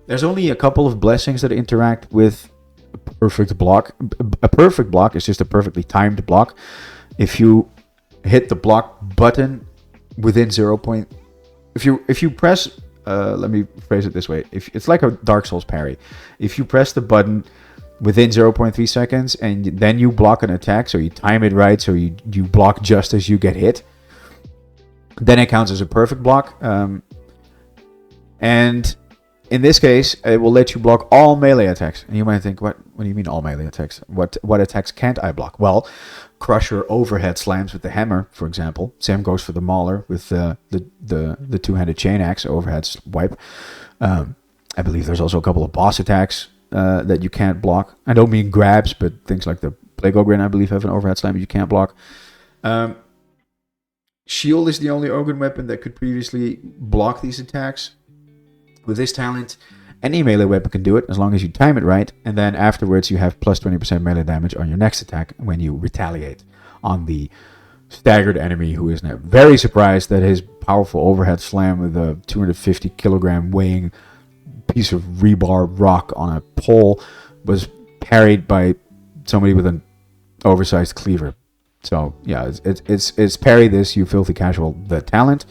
There's only a couple of blessings that interact with perfect block. A perfect block is just a perfectly timed block. If you hit the block button within 0. If you press, let me phrase it this way. If it's like a Dark Souls parry. If you press the button within 0.3 seconds and then you block an attack, so you time it right, so you block just as you get hit, then it counts as a perfect block. And in this case, it will let you block all melee attacks. And you might think, what do you mean all melee attacks? What attacks can't I block? Well, Crusher overhead slams with the hammer, for example. Same goes for the Mauler with the two-handed chain axe overhead swipe. I believe there's also a couple of boss attacks that you can't block. I don't mean grabs, but things like the Plague Ogryn, I believe, have an overhead slam you can't block. Shield is the only Ogryn weapon that could previously block these attacks. With this talent, any melee weapon can do it as long as you time it right, and then afterwards you have plus 20% melee damage on your next attack when you retaliate on the staggered enemy, who is now very surprised that his powerful overhead slam with a 250 kilogram weighing piece of rebar rock on a pole was parried by somebody with an oversized cleaver. So yeah, it's parry this, you filthy casual, the talent.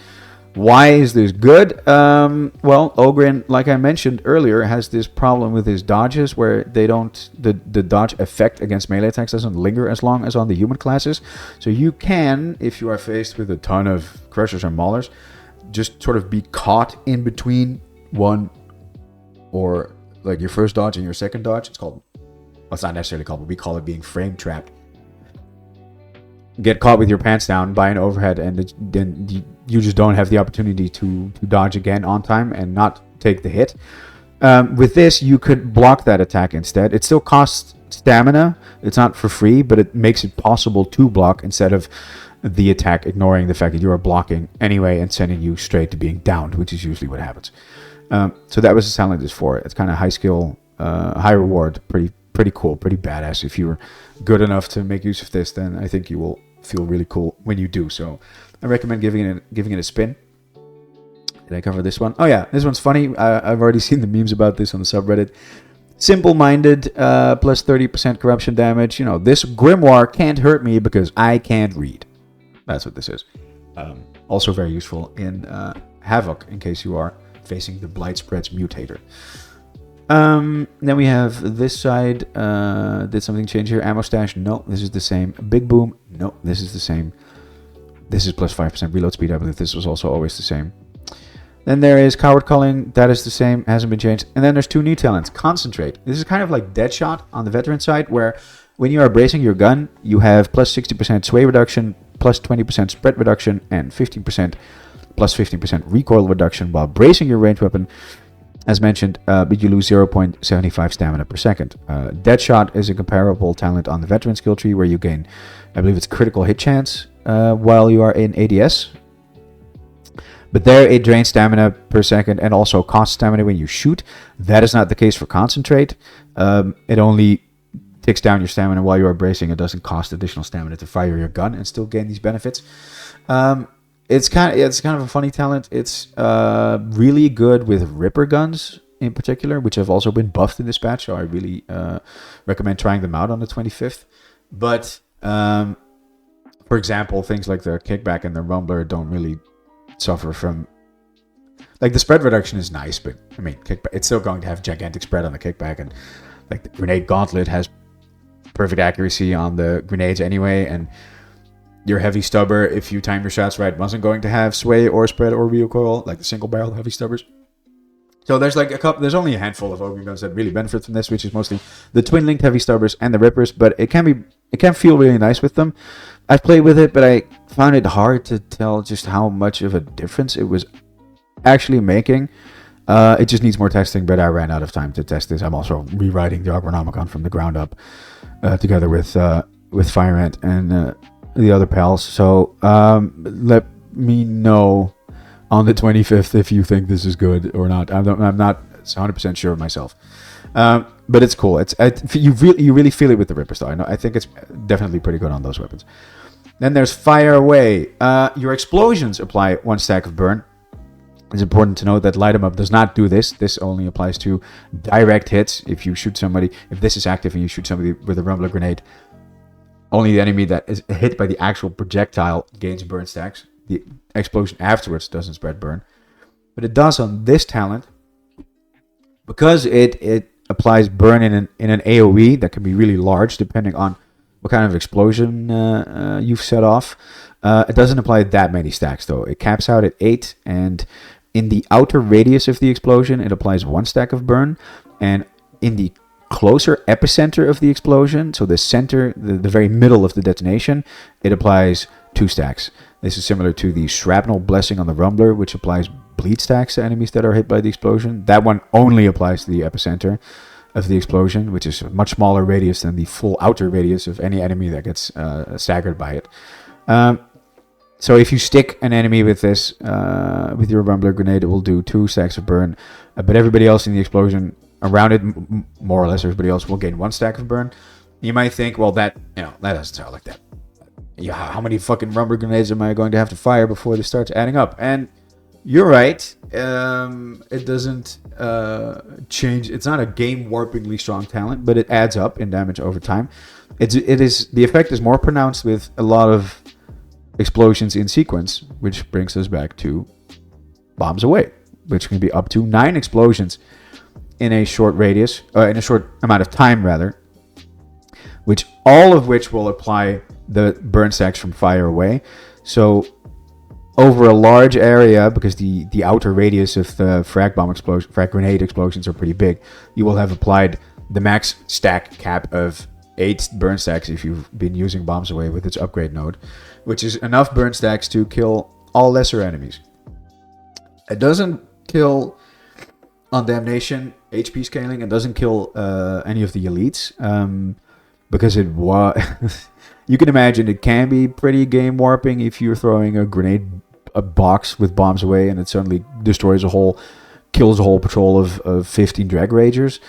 Why is this good? Well, Ogryn, like I mentioned earlier, has this problem with his dodges where they don't, the dodge effect against melee attacks doesn't linger as long as on the human classes. So you can, if you are faced with a ton of Crushers or Maulers, just sort of be caught in between one, or like your first dodge and your second dodge. It's called, well, it's not necessarily called, but we call it being frame trapped. Get caught with your pants down by an overhead, and then you just don't have the opportunity to dodge again on time and not take the hit. With this, you could block that attack instead. It still costs stamina. It's not for free, but it makes it possible to block instead of the attack ignoring the fact that you are blocking anyway and sending you straight to being downed, which is usually what happens. So that was the talent is for. It's kind of high skill, high reward, pretty cool, pretty badass. If you're good enough to make use of this, then I think you will feel really cool when you do. So I recommend giving it a spin. Did I cover this one? Oh yeah, this one's funny. I've already seen the memes about this on the subreddit. Simple-minded, plus 30% corruption damage. You know, this grimoire can't hurt me because I can't read. That's what this is. Also very useful in Havoc, in case you are facing the Blightspread's Mutator. Then we have this side. Did something change here? Ammo stash? No, this is the same. Big boom? No, this is the same. This is plus 5% reload speed. I believe this was also always the same. Then there is Coward Culling. That is the same. Hasn't been changed. And then there's two new talents. Concentrate. This is kind of like Deadshot on the veteran side, where when you are bracing your gun, you have plus 60% sway reduction, plus 20% spread reduction, and 15% plus 15% recoil reduction while bracing your ranged weapon. As mentioned, but you lose 0.75 stamina per second. Deadshot is a comparable talent on the veteran skill tree where you gain, I believe it's critical hit chance while you are in ADS. But there it drains stamina per second and also costs stamina when you shoot. That is not the case for Concentrate. It only takes down your stamina while you are bracing. It doesn't cost additional stamina to fire your gun and still gain these benefits. It's kind of a funny talent. It's really good with Ripper guns in particular, which have also been buffed in this patch. So I really recommend trying them out on the 25th. But for example, things like the kickback and the rumbler don't really suffer from. Like the spread reduction is nice, but I mean, kickback, it's still going to have gigantic spread on the kickback, and like the grenade gauntlet has perfect accuracy on the grenades anyway, and your heavy stubber, if you time your shots right, wasn't going to have sway or spread or recoil, like the single barrel heavy stubbers. So there's like there's only a handful of Ogryn guns that really benefit from this, which is mostly the twin linked heavy stubbers and the rippers, but it can feel really nice with them. I've played with it, but I found it hard to tell just how much of a difference it was actually making. It just needs more testing, but I ran out of time to test this. I'm also rewriting the Agronomicon from the ground up, together with Fire Ant and the other pals. So let me know on the 25th if you think this is good or not. I'm not 100% sure myself, but it's cool. You really feel it with the Ripper style. I think it's definitely pretty good on those weapons. Then there's Fire Away. Your explosions apply 1 stack of burn. It's important to note that Light 'em Up does not do this. This only applies to direct hits. If you shoot somebody, if this is active and you shoot somebody with a Rumbler Grenade, only the enemy that is hit by the actual projectile gains burn stacks. The explosion afterwards doesn't spread burn. But it does on this talent, because it applies burn in an AoE that can be really large depending on what kind of explosion you've set off. It doesn't apply that many stacks though. It caps out at 8, and in the outer radius of the explosion it applies 1 stack of burn, and in the closer epicenter of the explosion, so the center, the very middle of the detonation, it applies 2 stacks. This is similar to the Shrapnel Blessing on the Rumbler, which applies bleed stacks to enemies that are hit by the explosion. That one only applies to the epicenter of the explosion, which is a much smaller radius than the full outer radius of any enemy that gets staggered by it. So if you stick an enemy with this, with your Rumbler Grenade, it will do 2 stacks of burn, but everybody else in the explosion around it, more or less everybody else, will gain 1 stack of burn. You might think, well, that doesn't sound like that. Yeah, how many fucking Rumbler Grenades am I going to have to fire before this starts adding up? And you're right. It doesn't change. It's not a game warpingly strong talent, but it adds up in damage over time. The effect is more pronounced with a lot of explosions in sequence, which brings us back to Bombs Away, which can be up to 9 explosions in a short radius, in a short amount of time rather, which all of which will apply the burn stacks from fire away. So over a large area, because the outer radius of the frag grenade explosions are pretty big, you will have applied the max stack cap of 8 burn stacks if you've been using Bombs Away with its upgrade node, which is enough burn stacks to kill all lesser enemies. It doesn't kill on Damnation HP scaling. It doesn't kill any of the elites, because it was... You can imagine it can be pretty game warping if you're throwing a box with Bombs Away and it suddenly destroys kills a whole patrol of 15 Drag Ragers.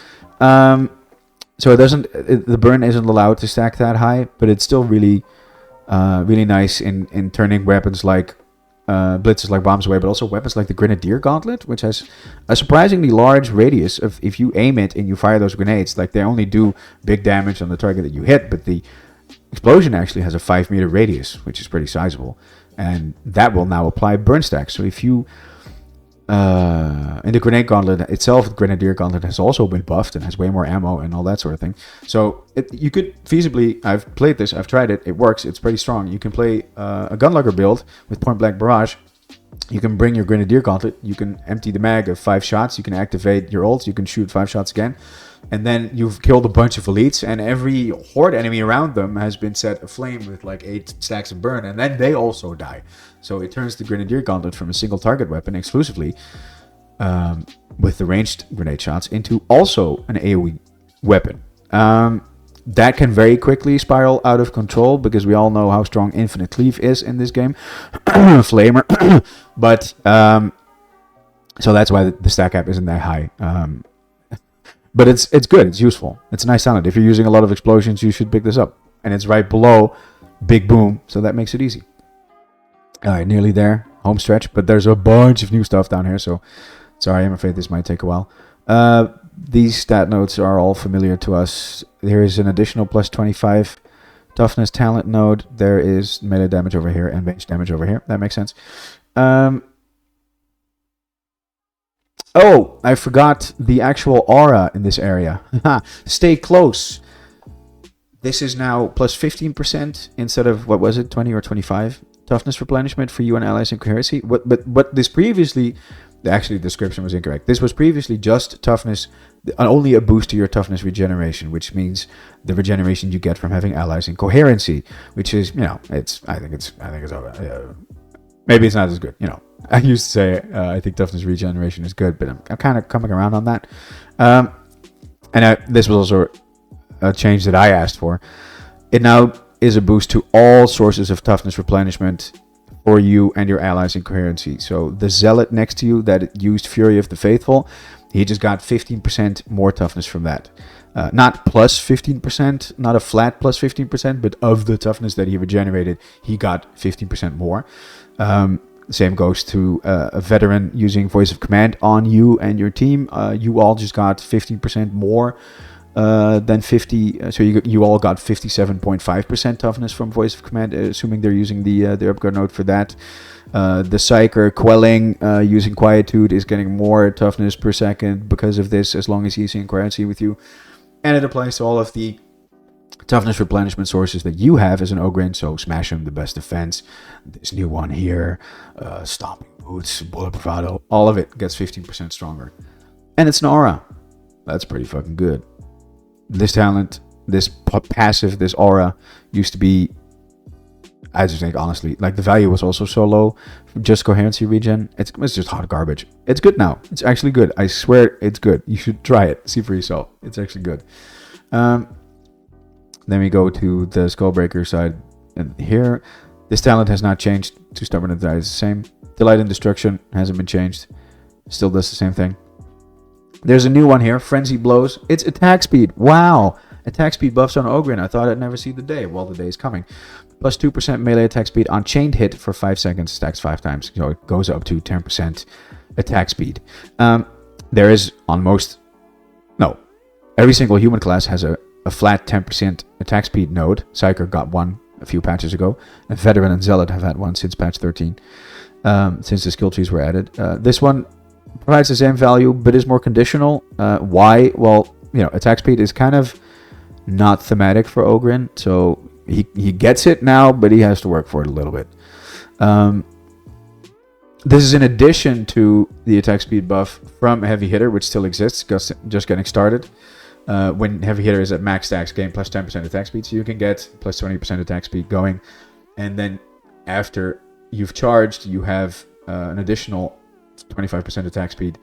So the burn isn't allowed to stack that high, but it's still really nice in turning weapons like blitzes like Bombs Away, but also weapons like the Grenadier Gauntlet, which has a surprisingly large radius of, if you aim it and you fire those grenades, like they only do big damage on the target that you hit, but the explosion actually has a 5-meter radius, which is pretty sizable, and that will now apply burn stacks. So if you in the Grenade Gauntlet itself, the Grenadier Gauntlet has also been buffed and has way more ammo and all that sort of thing. So you could feasibly, I've played this, I've tried it, it works, it's pretty strong. You can play a Gunlugger build with Point Blank Barrage. You can bring your Grenadier Gauntlet, you can empty the mag of 5 shots, you can activate your ult, you can shoot 5 shots again, and then you've killed a bunch of elites, and every horde enemy around them has been set aflame with like 8 stacks of burn, and then they also die. So it turns the Grenadier Gauntlet from a single target weapon exclusively with the ranged grenade shots into also an AoE weapon. That can very quickly spiral out of control because we all know how strong Infinite Cleave is in this game. Flamer. But, so that's why the stack cap isn't that high. But it's good, it's useful. It's a nice talent. If you're using a lot of explosions, you should pick this up. And it's right below Big Boom, so that makes it easy. Alright, nearly there. Home stretch. But there's a bunch of new stuff down here, so sorry, I'm afraid this might take a while. These stat notes are all familiar to us. There is an additional plus 25 toughness talent node. There is melee damage over here and range damage over here. That makes sense. Oh, I forgot the actual aura in this area. Stay close. This is now plus 15% instead of, what was it, 20 or 25? Toughness replenishment for you and allies in coherency. But this previously... Actually, the description was incorrect. This was previously just toughness, only a boost to your toughness regeneration, which means the regeneration you get from having allies in coherency, which is, I think it's maybe it's not as good. I used to say I think toughness regeneration is good, but I'm kind of coming around on that. This was also a change that I asked for. It now is a boost to all sources of toughness replenishment for you and your allies in coherency. So the Zealot next to you that used Fury of the Faithful, he just got 15% more toughness from that. Not plus 15%, not a flat plus 15%, but of the toughness that he regenerated, he got 15% more. Same goes to a veteran using voice of command on you and your team. You all just got 15% more than 50. So you all got 57.5% toughness from voice of command, assuming they're using the upgrade node for that. The Psyker quelling using quietude is getting more toughness per second because of this, as long as he's in currency with you. And it applies to all of the toughness replenishment sources that you have as an Ogryn. So Smash Him, the best defense, this new one here, Stomping Boots, Bullet Bravado, all of it gets 15% stronger. And it's an aura. That's pretty fucking good. This talent, this passive, this aura used to be, I just think honestly, like the value was also so low. Just coherency regen, it's just hot garbage. It's good now. It's actually good. I swear it's good. You should try it. See for yourself. It's actually good. Then we go to the Skullbreaker side, and here, this talent has not changed. To Stubborn and Die is the same. Delight in Destruction hasn't been changed. Still does the same thing. There's a new one here, Frenzy Blows. It's attack speed. Wow. Attack speed buffs on Ogryn. I thought I'd never see the day. Well, the day is coming. Plus 2% melee attack speed on chained hit for 5 seconds. Stacks 5 times. So it goes up to 10% attack speed. There is on most... No. Every single human class has a flat 10% attack speed node. Psyker got one a few patches ago. And Veteran and Zealot have had one since patch 13. Since the skill trees were added. This one provides the same value, but is more conditional. Why? Well, attack speed is kind of not thematic for Ogryn, so he gets it now, but he has to work for it a little bit. This is in addition to the attack speed buff from Heavy Hitter, which still exists, just getting started. When Heavy Hitter is at max stacks, gain plus 10% attack speed, so you can get plus 20% attack speed going, and then after you've charged, you have an additional 25% attack speed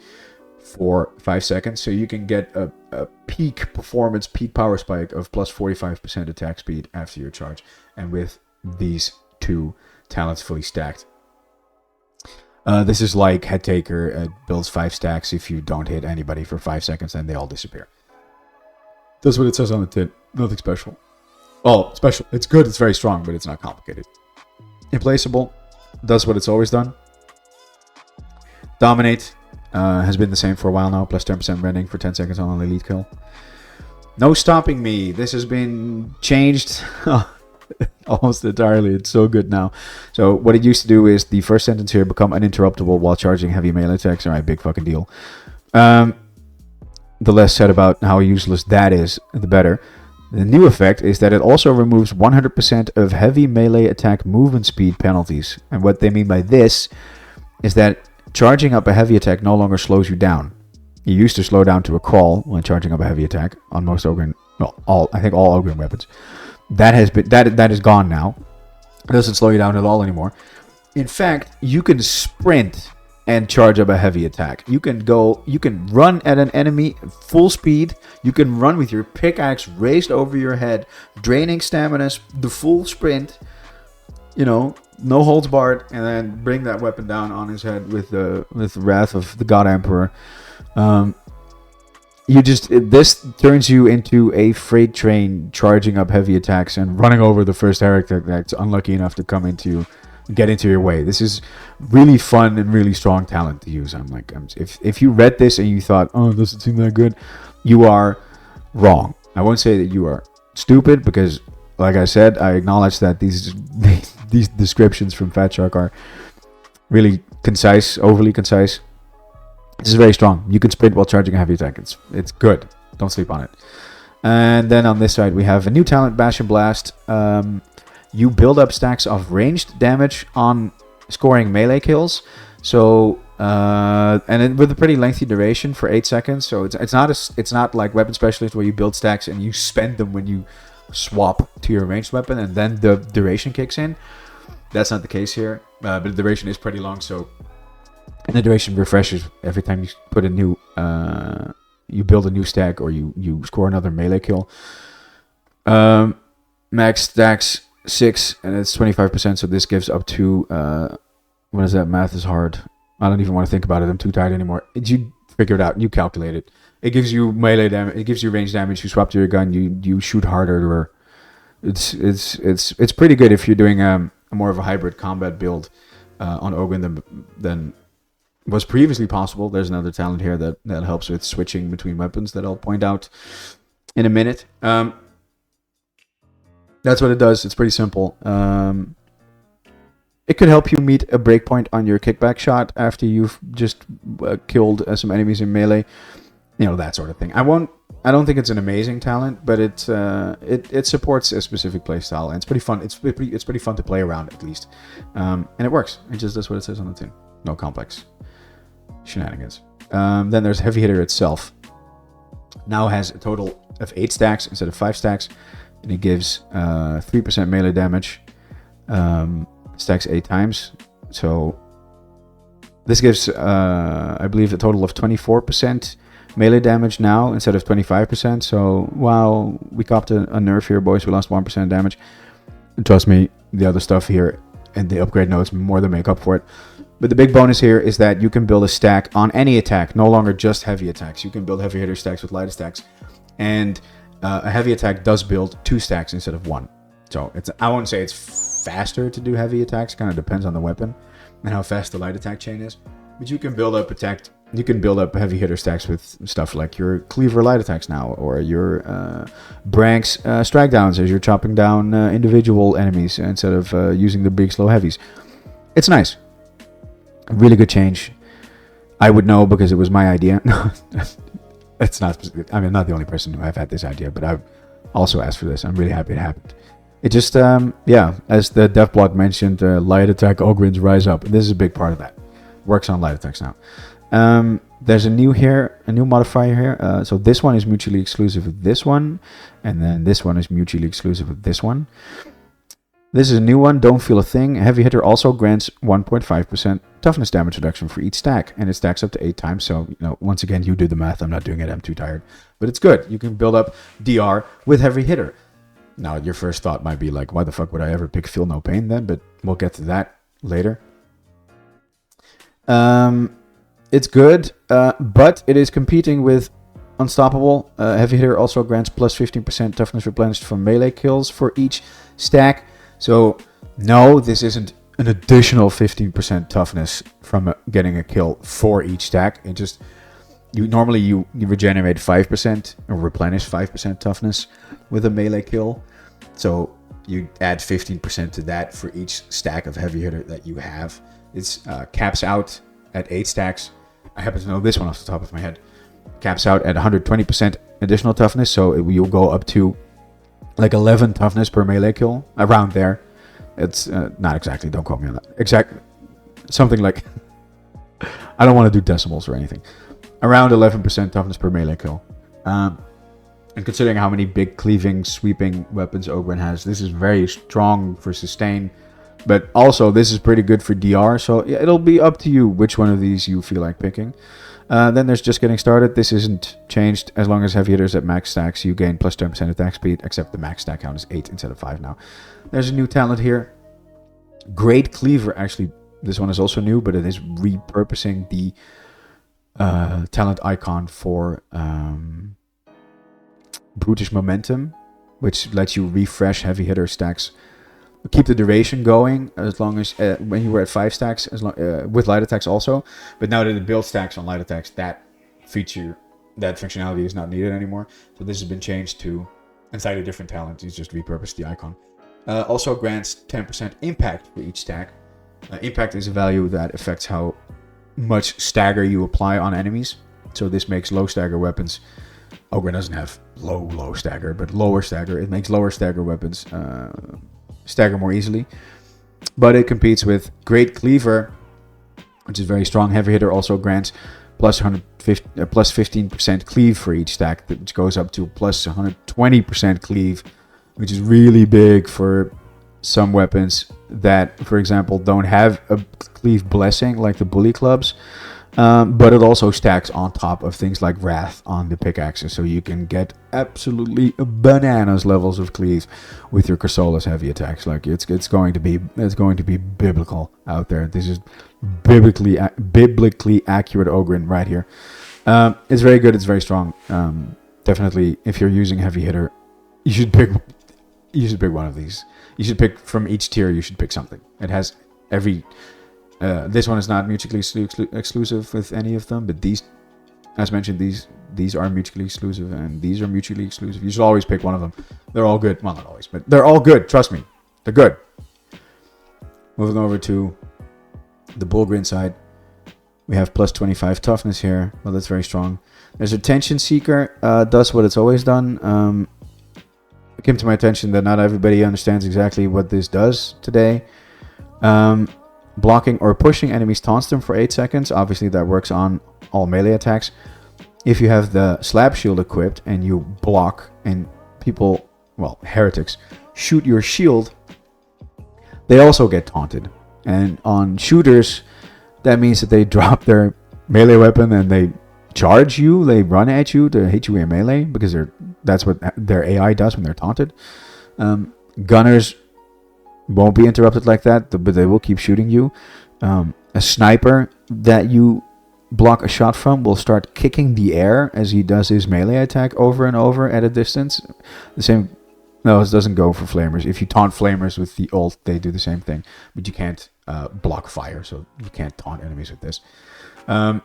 for 5 seconds, so you can get a peak performance, peak power spike of plus 45% attack speed after your charge, and with these two talents fully stacked. This is like Head Taker. It builds 5 stacks. If you don't hit anybody for 5 seconds, then they all disappear. That's what it says on the tin. Nothing special. Oh, special. It's good. It's very strong, but it's not complicated. Implaceable. Does what it's always done. Dominate has been the same for a while now. Plus 10% rending for 10 seconds on an elite kill. No Stopping Me. This has been changed almost entirely. It's so good now. So what it used to do is the first sentence here, become uninterruptible while charging heavy melee attacks. Alright, big fucking deal. The less said about how useless that is, the better. The new effect is that it also removes 100% of heavy melee attack movement speed penalties. And what they mean by this is that charging up a heavy attack no longer slows you down. You used to slow down to a crawl when charging up a heavy attack on most Ogryn, well, I think all Ogryn weapons. That is gone now. It doesn't slow you down at all anymore. In fact, you can sprint and charge up a heavy attack. You can run at an enemy full speed. You can run with your pickaxe raised over your head, draining stamina, the full sprint, no holds barred, and then bring that weapon down on his head with the wrath of the God Emperor. This turns you into a freight train charging up heavy attacks and running over the first heretic that's unlucky enough to get into your way. This is really fun and really strong talent to use. If you read this and you thought, oh, it doesn't seem that good, you are wrong. I won't say that you are stupid, because like I said, I acknowledge that these descriptions from Fat Shark are really concise, overly concise. This is very strong. You can sprint while charging a heavy attack. It's good. Don't sleep on it. And then on this side we have a new talent, Bash and Blast. You build up stacks of ranged damage on scoring melee kills. So and with a pretty lengthy duration for 8 seconds. So it's not like Weapon Specialist where you build stacks and you spend them when you swap to your ranged weapon and then the duration kicks in. That's not the case here. But the duration is pretty long, and the duration refreshes every time you put a new you build a new stack or you score another melee kill. Max stacks 6 and it's 25%, so this gives up to what is that? Math is hard. I don't even want to think about it. I'm too tired anymore. You figure it out. You calculate it. It gives you melee damage. It gives you range damage. You swap to your gun. You shoot harder. It's pretty good if you're doing more of a hybrid combat build. on Ogryn than was previously possible. There's another talent here that helps with switching between weapons that I'll point out in a minute. That's what it does. It's pretty simple. It could help you meet a breakpoint on your kickback shot after you've just killed some enemies in melee. You know, that sort of thing. I don't think it's an amazing talent, but it supports a specific playstyle, and it's pretty fun. It's pretty fun to play around, at least, and it works. It just does what it says on the tin. No complex shenanigans. Then there's Heavy Hitter itself. Now has a total of 8 stacks instead of 5 stacks, and it gives 3% melee damage. Stacks 8 times, so this gives I believe a total of 24% melee damage now instead of 25%. So wow, we copped a nerf here, boys. We lost 1% damage, and trust me, the other stuff here and the upgrade notes more than make up for it. But the big bonus here is that you can build a stack on any attack, no longer just heavy attacks. You can build heavy hitter stacks with light attacks, and a heavy attack does build 2 stacks instead of 1. So I won't say it's faster to do heavy attacks. Kind of depends on the weapon and how fast the light attack chain is. But you can build up heavy hitter stacks with stuff like your cleaver light attacks now, or your Branks strike downs as you're chopping down individual enemies instead of using the big slow heavies. It's nice. Really good change. I would know because it was my idea. It's not. I'm not the only person who have had this idea, but I've also asked for this. I'm really happy it happened. It just, as the dev blog mentioned, light attack Ogryns rise up. This is a big part of that. Works on light attacks now. There's a new modifier here. So this one is mutually exclusive with this one, and then this one is mutually exclusive with this one. This is a new one. Don't feel a thing. Heavy Hitter also grants 1.5% toughness damage reduction for each stack, and it stacks up to 8 times. So, once again, you do the math. I'm not doing it. I'm too tired. But it's good. You can build up DR with Heavy Hitter. Now, your first thought might be like, why the fuck would I ever pick Feel No Pain then? But we'll get to that later. It's good, but it is competing with Unstoppable. Heavy Hitter also grants plus 15% toughness replenished from melee kills for each stack. So, no, this isn't an additional 15% toughness from getting a kill for each stack. It just... You regenerate 5% or replenish 5% toughness with a melee kill. So you add 15% to that for each stack of heavy hitter that you have. It's caps out at 8 stacks. I happen to know this one off the top of my head. Caps out at 120% additional toughness. So you'll go up to like 11 toughness per melee kill. Around there. It's not exactly. Don't quote me on that. Something like... I don't want to do decimals or anything. Around 11% toughness per melee kill. And considering how many big cleaving, sweeping weapons Ogryn has, this is very strong for sustain. But also, this is pretty good for DR. So yeah, it'll be up to you which one of these you feel like picking. Then there's Just Getting Started. This isn't changed. As long as heavy hitters at max stacks, you gain plus 10% attack speed. Except the max stack count is 8 instead of 5 now. There's a new talent here. Great Cleaver. Actually, this one is also new, but it is repurposing the... talent icon for Brutish Momentum, which lets you refresh heavy hitter stacks, keep the duration going as long as when you were at 5 stacks, with light attacks also. But now that it builds stacks on light attacks, that functionality is not needed anymore. So this has been changed to inside a different talent. You just repurpose the icon. Also grants 10% impact for each stack. Impact is a value that affects how much stagger you apply on enemies. So this makes low stagger weapons... Ogryn doesn't have low stagger, but lower stagger. It makes lower stagger weapons stagger more easily. But it competes with Great Cleaver, which is very strong. Heavy Hitter also grants plus 15% cleave for each stack, which goes up to plus 120% cleave, which is really big for some weapons that, for example, don't have a cleave blessing like the bully clubs, but it also stacks on top of things like Wrath on the pickaxes, so you can get absolutely bananas levels of cleave with your Chrysalis heavy attacks. Like it's going to be biblical out there. This is biblically accurate Ogryn right here. It's very good. It's very strong. Definitely, if you're using heavy hitter, you should pick one of these. You should pick from each tier. You should pick something. It has This one is not mutually exclusive with any of them, but these, as mentioned, these are mutually exclusive, and these are mutually exclusive. You should always pick one of them. They're all good. Well, not always, but they're all good. Trust me, they're good. Moving over to the Bullgrin side, we have plus 25 toughness here. Well, that's very strong. There's Attention Seeker. Does what it's always done. It came to my attention that not everybody understands exactly what this does today. Blocking or pushing enemies taunts them for 8 seconds. Obviously, that works on all melee attacks. If you have the slab shield equipped and you block and people, well, heretics, shoot your shield, they also get taunted. And on shooters, that means that they drop their melee weapon and they charge you. They run at you to hit you in melee because that's what their AI does when they're taunted. Gunners won't be interrupted like that, but they will keep shooting you. A sniper that you block a shot from will start kicking the air as he does his melee attack over and over at a distance. The same. No, it doesn't go for flamers. If you taunt flamers with the ult, they do the same thing, but you can't block fire, so you can't taunt enemies with this. I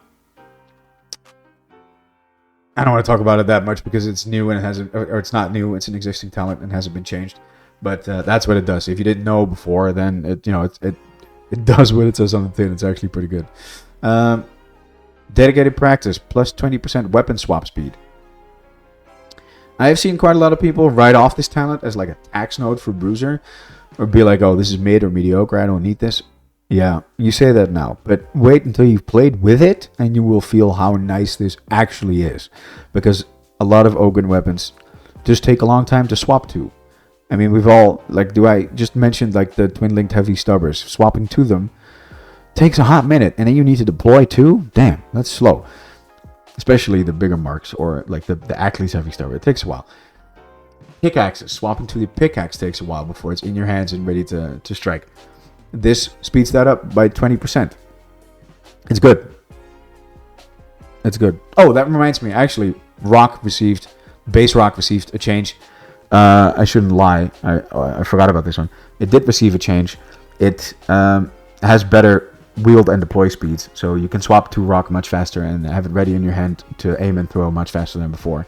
don't want to talk about it that much because it's new and it hasn't, or it's not new. It's an existing talent and hasn't been changed. But that's what it does. If you didn't know before, then it does what it says on the tin. It's actually pretty good. Dedicated practice plus 20% weapon swap speed. I have seen quite a lot of people write off this talent as like a tax node for Bruiser, or be like, "Oh, this is mid or mediocre. I don't need this." Yeah, you say that now, but wait until you've played with it, and you will feel how nice this actually is. Because a lot of Ogryn weapons just take a long time to swap to. I mean, we've all, like, I just mentioned, like, the twin-linked heavy stubbers. Swapping to them takes a hot minute, and then you need to deploy too? Damn, that's slow. Especially the bigger marks, or, like, the Ackley's heavy stubber. It takes a while. Pickaxes. Swapping to the pickaxe takes a while before it's in your hands and ready to strike. This speeds that up by 20%. It's good. It's good. Oh, that reminds me. Actually, Base Rock received a change. I shouldn't lie. I forgot about this one. It did receive a change. It has better wield and deploy speeds, so you can swap to Rock much faster and have it ready in your hand to aim and throw much faster than before.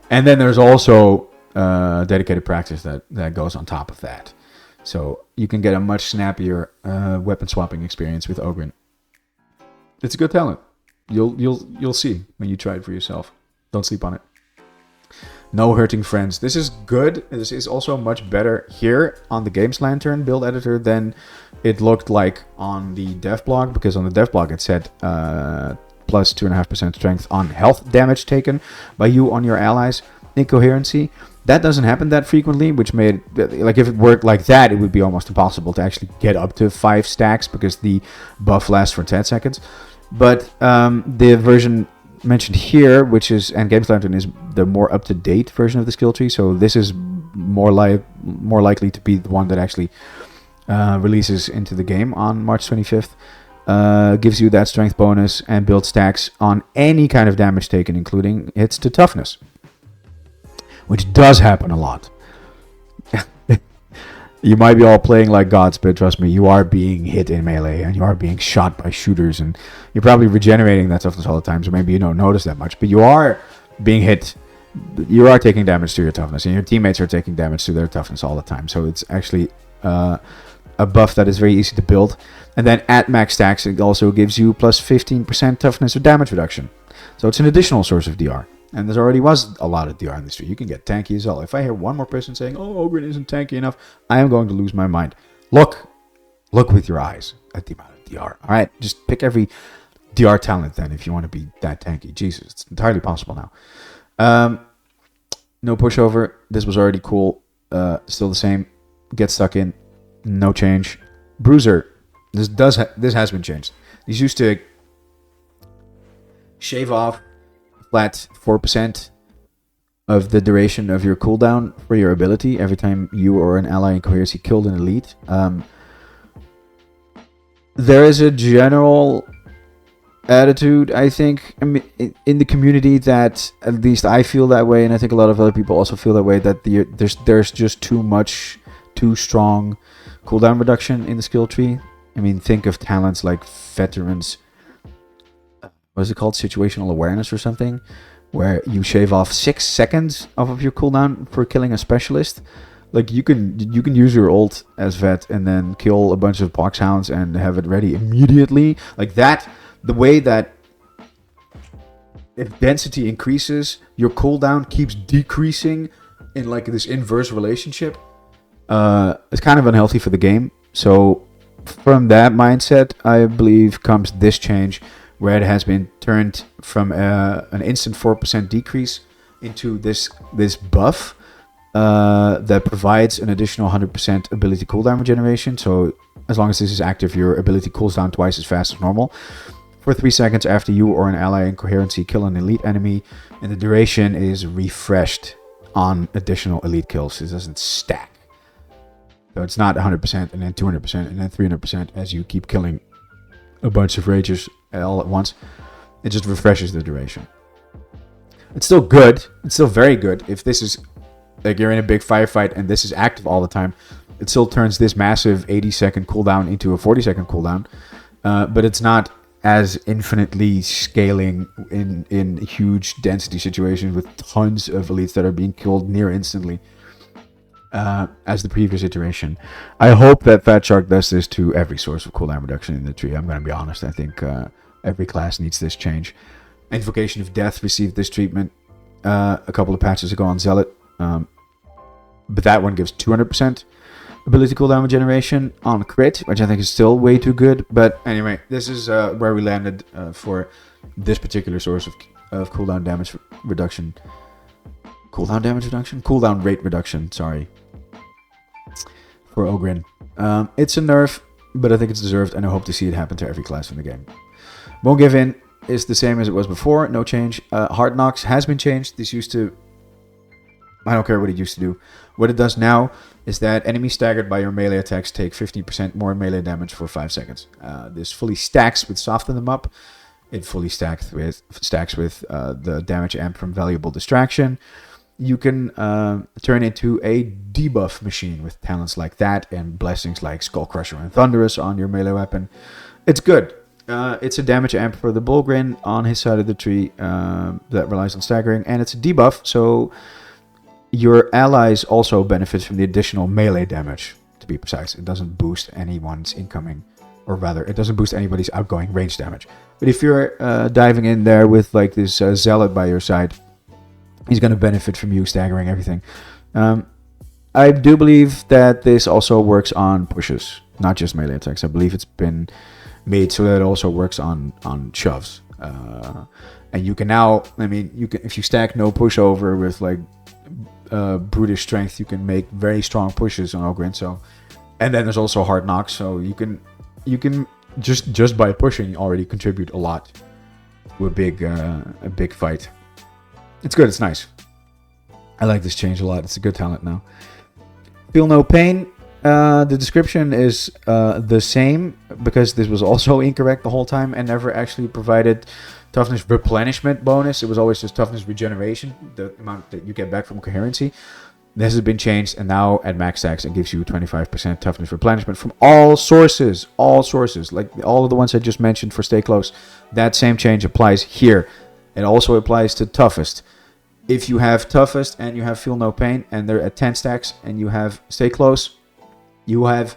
And then there's also dedicated practice that goes on top of that. So you can get a much snappier weapon swapping experience with Ogryn. It's a good talent. You'll see when you try it for yourself. Don't sleep on it. No hurting friends. This is good. This is also much better here on the Games Lantern build editor than it looked like on the dev blog, because on the dev blog it said plus 2.5% strength on health damage taken by you on your allies. Incoherency. That doesn't happen that frequently, which made, like, if it worked like that, it would be almost impossible to actually get up to 5 stacks because the buff lasts for 10 seconds. But the version mentioned here, which is, and Games Lantern is the more up-to-date version of the skill tree, so this is more likely to be the one that actually releases into the game on March 25th. Gives you that strength bonus and build stacks on any kind of damage taken, including hits to toughness, which does happen a lot. You might be all playing like gods, but trust me, you are being hit in melee, and you are being shot by shooters, and you're probably regenerating that toughness all the time, so maybe you don't notice that much, but you are being hit. You are taking damage to your toughness, and your teammates are taking damage to their toughness all the time, so it's actually a buff that is very easy to build. And then at max stacks, it also gives you plus 15% toughness or damage reduction, so it's an additional source of DR. And there already was a lot of DR in the street. You can get tanky as well. If I hear one more person saying, "Oh, Ogryn isn't tanky enough," I am going to lose my mind. Look with your eyes at the amount of DR. All right, just pick every DR talent then if you want to be that tanky. Jesus, it's entirely possible now. No pushover. This was already cool. Still the same. Get stuck in. No change. Bruiser. This has been changed. These used to shave off flat 4% of the duration of your cooldown for your ability every time you or an ally in coherency killed an elite. There is a general attitude, I think, in the community that, at least I feel that way, and I think a lot of other people also feel that way, that there's just too strong cooldown reduction in the skill tree. I mean, think of talents like Veterans, what is it called? Situational awareness or something, where you shave off 6 seconds off of your cooldown for killing a specialist. Like you can use your ult as vet and then kill a bunch of poxhounds and have it ready immediately. Like that, the way that if density increases, your cooldown keeps decreasing in like this inverse relationship. It's kind of unhealthy for the game. So from that mindset, I believe comes this change, where it has been turned from an instant 4% decrease into this buff that provides an additional 100% ability cooldown regeneration. So as long as this is active, your ability cools down twice as fast as normal for 3 seconds after you or an ally in coherency kill an elite enemy, and the duration is refreshed on additional elite kills. It doesn't stack. So it's not 100% and then 200% and then 300% as you keep killing a bunch of rages all at once. It just refreshes the duration. It's still good. It's still very good. If this is like you're in a big firefight and this is active all the time, it still turns this massive 80-second cooldown into a 40-second cooldown. But it's not as infinitely scaling in huge density situations with tons of elites that are being killed near instantly as the previous iteration. I hope that Fat Shark does this to every source of cooldown reduction in the tree. I'm going to be honest. I think every class needs this change. Invocation of Death received this treatment a couple of patches ago on Zealot. But that one gives 200% ability cooldown regeneration on crit, which I think is still way too good. But anyway, this is where we landed for this particular source of cooldown damage reduction. Cooldown rate reduction, sorry. For Ogryn. It's a nerf, but I think it's deserved, and I hope to see it happen to every class in the game. Won't Give In is the same as it was before, no change. Hard Knocks has been changed. This used to... I don't care what it used to do. What it does now is that enemies staggered by your melee attacks take 15% more melee damage for 5 seconds. This fully stacks with Soften Them Up. It fully stacks with the damage amp from Valuable Distraction. You can turn into a debuff machine with talents like that and blessings like Skull Crusher and Thunderous on your melee weapon. It's good. It's a damage amp for the Ogryn on his side of the tree that relies on staggering, and it's a debuff, so your allies also benefit from the additional melee damage, to be precise. It doesn't boost anyone's incoming, or rather, it doesn't boost anybody's outgoing range damage. But if you're diving in there with like this Zealot by your side, he's going to benefit from you staggering everything. I do believe that this also works on pushes, not just melee attacks. I believe it's been made so that it also works on shoves. And you can now, I mean, you can, if you stack no pushover with like brutish strength, you can make very strong pushes on Ogryn. So, and then there's also hard knocks. So you can just by pushing already contribute a lot to a big fight. It's good. It's nice. I like this change a lot. It's a good talent now. Feel No Pain. The description is the same because this was also incorrect the whole time and never actually provided toughness replenishment bonus. It was always just toughness regeneration, the amount that you get back from coherency. This has been changed, and now at max stacks it gives you 25% toughness replenishment from all sources, like all of the ones I just mentioned for Stay Close. That same change applies here. It also applies to toughest. If you have toughest and you have Feel No Pain and they're at 10 stacks and you have Stay Close, you have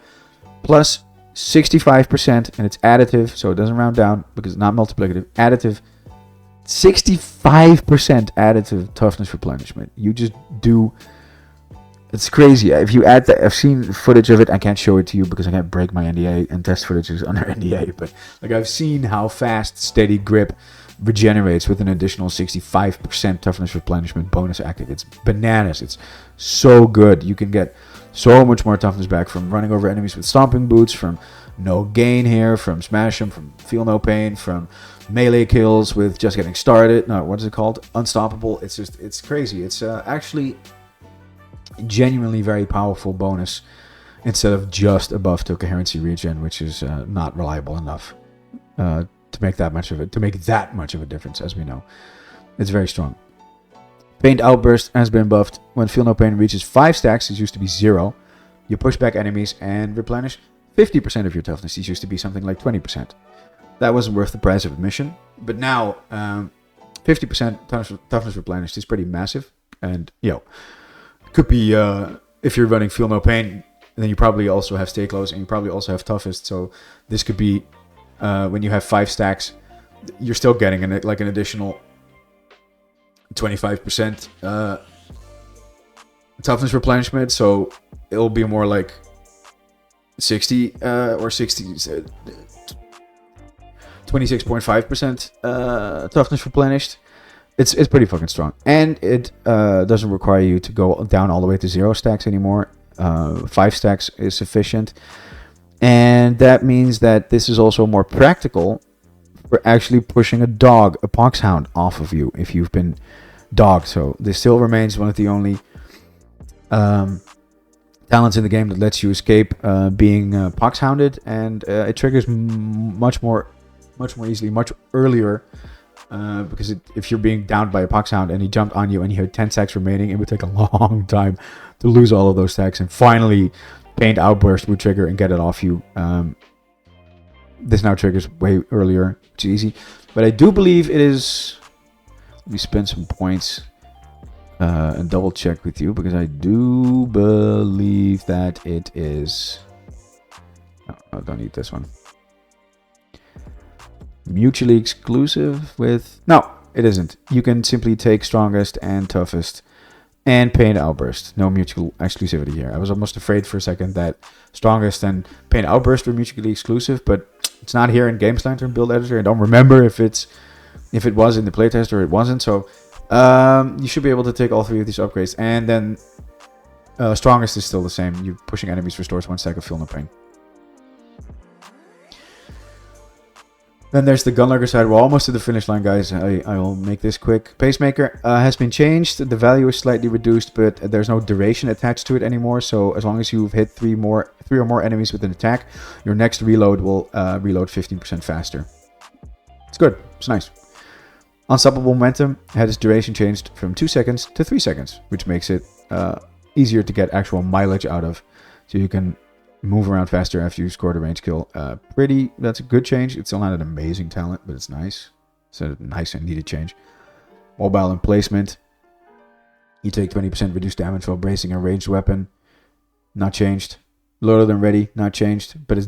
plus 65%, and it's additive, so it doesn't round down because it's not multiplicative. Additive, 65% additive toughness replenishment. You just do. It's crazy. If you add that, I've seen footage of it. I can't show it to you because I can't break my NDA, and test footage is under NDA. But like I've seen how fast Steady Grip regenerates with an additional 65% toughness replenishment bonus active. It's bananas. It's so good. You can get so much more toughness back from running over enemies with stomping boots, from no gain here, from smash them, from Feel No Pain, from melee kills with just getting started. No, what is it called? Unstoppable. It's crazy. It's actually genuinely very powerful bonus instead of just a buff to coherency regen, which is not reliable enough to make that much of a difference, as we know. It's very strong. Paint Outburst has been buffed. When Feel No Pain reaches 5 stacks, it used to be 0. You push back enemies and replenish 50% of your toughness. These used to be something like 20%. That wasn't worth the price of admission. But now, 50% toughness replenished is pretty massive. And, could be, if you're running Feel No Pain, then you probably also have Stay Close, and you probably also have Toughest. So this could be, when you have 5 stacks, you're still getting an additional 25% toughness replenishment. So it'll be more like 60 or 60, 26.5% toughness replenished. It's pretty fucking strong, and it doesn't require you to go down all the way to 0 stacks anymore. 5 stacks is sufficient, and that means that this is also more practical for actually pushing a Poxhound off of you if you've been dogged. So this still remains one of the only talents in the game that lets you escape being Poxhounded, and it triggers much more easily, much earlier. Because if you're being downed by a Poxhound and he jumped on you and you had 10 stacks remaining, it would take a long time to lose all of those stacks, and finally Pained Outburst would trigger and get it off you. This now triggers way earlier, which is easy. But I do believe it is... Let me spend some points and double check with you, because I do believe that it is... No, I don't need this one. Mutually exclusive with... No, it isn't. You can simply take Strongest and Toughest and Pained Outburst. No mutual exclusivity here. I was almost afraid for a second that Strongest and Pained Outburst were mutually exclusive, but it's not here in Games Lantern build editor. I don't remember if it was in the playtest or it wasn't. So you should be able to take all 3 of these upgrades, and then Strongest is still the same. You pushing enemies restores 1 stack of Feel No Pain. Then there's the Gunlugger side. We're almost to the finish line, guys. I will make this quick. Pacemaker has been changed. The value is slightly reduced, but there's no duration attached to it anymore. So as long as you've hit 3 or more enemies with an attack, your next reload will reload 15% faster. It's good. It's nice. Unstoppable Momentum had its duration changed from 2 seconds to 3 seconds, which makes it easier to get actual mileage out of. So you can move around faster after you scored a range kill. That's a good change. It's still not an amazing talent, but it's nice. It's a nice and needed change. Mobile Emplacement. You take 20% reduced damage while bracing a ranged weapon. Not changed. Loaded and Ready. Not changed. But it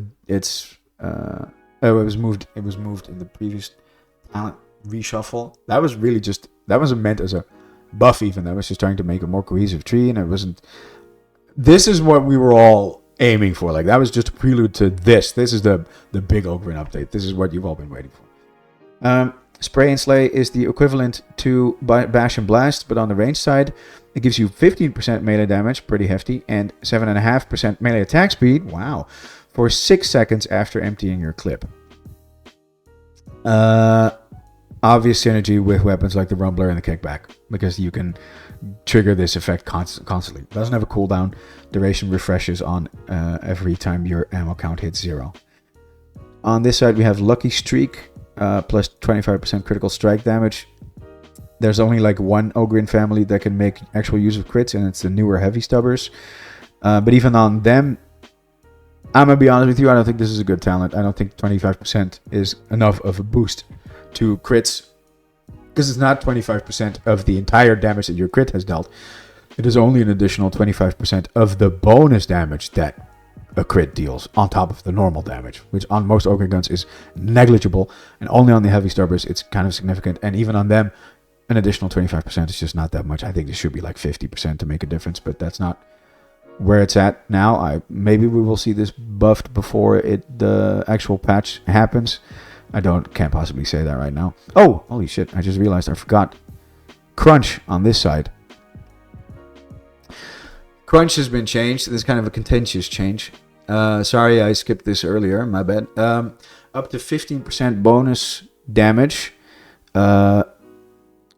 was moved. It was moved in the previous talent reshuffle. That was really just... That wasn't meant as a buff even. That was just trying to make a more cohesive tree, and it wasn't... This is what we were all aiming for. Like, that was just a prelude to this. This is the big Ogryn update. This is what you've all been waiting for. Spray and Slay is the equivalent to Bash and Blast, but on the range side, it gives you 15% melee damage, pretty hefty, and 7.5% melee attack speed, wow, for 6 seconds after emptying your clip. Obvious synergy with weapons like the Rumbler and the Kickback, because you can trigger this effect constantly. It doesn't have a cooldown. Duration refreshes on every time your ammo count hits 0. On this side, we have Lucky Streak, plus 25% critical strike damage. There's only like one Ogryn family that can make actual use of crits, and it's the newer Heavy Stubbers. But even on them, I'm going to be honest with you, I don't think this is a good talent. I don't think 25% is enough of a boost to crits, because it's not 25% of the entire damage that your crit has dealt. It is only an additional 25% of the bonus damage that a crit deals on top of the normal damage, which on most Ogryn guns is negligible, and only on the Heavy Stubbers it's kind of significant, and even on them an additional 25% is just not that much. I think it should be like 50% to make a difference, but that's not where it's at now. Maybe we will see this buffed before the actual patch happens. Can't possibly say that right now. Oh, holy shit, I just realized I forgot. Crunch on this side. Crunch has been changed. This is kind of a contentious change. Sorry, I skipped this earlier, my bad. Up to 15% bonus damage. A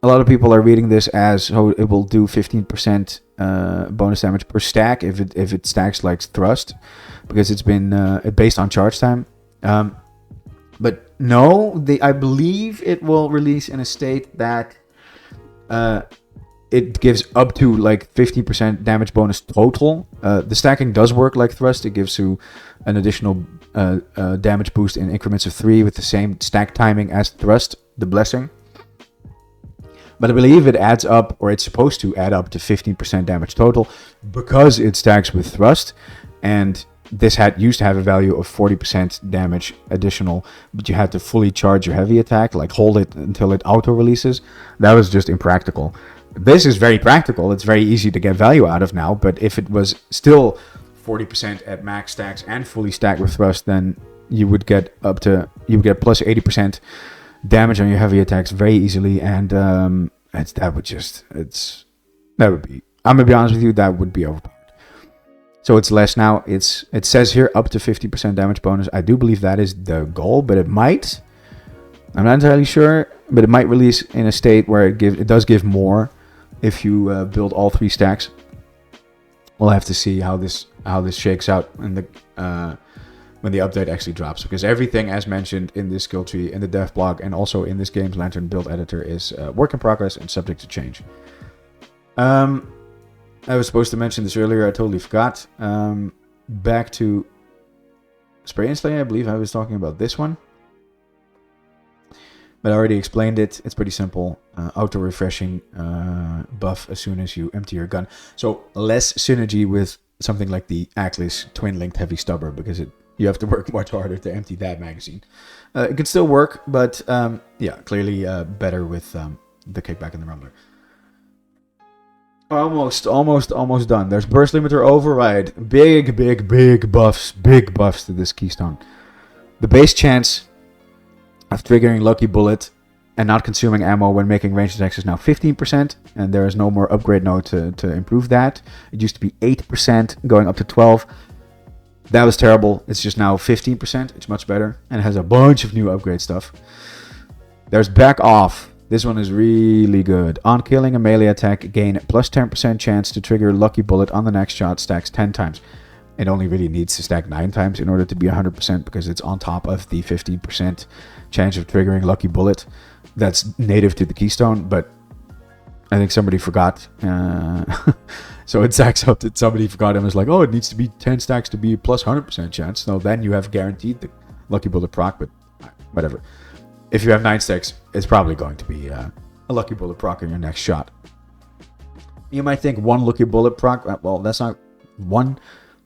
lot of people are reading this as it will do 15% bonus damage per stack if it stacks like Thrust, because it's been based on charge time. But no, I believe it will release in a state that it gives up to like 50% damage bonus total. The stacking does work like Thrust. It gives you an additional damage boost in increments of 3 with the same stack timing as Thrust, the Blessing. But I believe it adds up, or it's supposed to add up to 15% damage total because it stacks with Thrust. And this used to have a value of 40% damage additional, but you had to fully charge your heavy attack, like hold it until it auto-releases. That was just impractical. This is very practical. It's very easy to get value out of now, but if it was still 40% at max stacks and fully stacked with Thrust, then you would get plus 80% damage on your heavy attacks very easily, and I'm gonna be honest with you, that would be overpowered. So it's less now. It says here up to 50% damage bonus. I do believe that is the goal, but it might. I'm not entirely sure, but it might release in a state where it does give more if you build all 3 stacks. We'll have to see how this shakes out in the when the update actually drops, because everything as mentioned in this skill tree, in the dev blog, and also in this Games Lantern build editor is work in progress and subject to change. I was supposed to mention this earlier, I totally forgot. Back to Spray and Slay, I believe I was talking about this one. But I already explained it. It's pretty simple. Auto-refreshing buff as soon as you empty your gun. So less synergy with something like the Atlas twin-linked heavy stubber, because you have to work much harder to empty that magazine. It can still work, but clearly better with the kickback and the rumbler. Almost done. There's burst limiter override. Big buffs to this Keystone. The base chance of triggering Lucky Bullet and not consuming ammo when making ranged attacks is now 15%, and there is no more upgrade node to improve that. It used to be 8%, going up to 12%. That was terrible. It's just now 15%. It's much better, and it has a bunch of new upgrade stuff. There's Back Off. This one is really good. On killing a melee attack, gain plus 10% chance to trigger Lucky Bullet on the next shot, stacks 10 times. It only really needs to stack 9 times in order to be 100%, because it's on top of the 15% chance of triggering Lucky Bullet. That's native to the Keystone, but I think somebody forgot. So it stacks up that somebody forgot and was like, oh, it needs to be 10 stacks to be plus 100% chance. No, then you have guaranteed the Lucky Bullet proc, but whatever. If you have 9 stacks, it's probably going to be a Lucky Bullet proc in your next shot. You might think one Lucky Bullet proc, well, that's not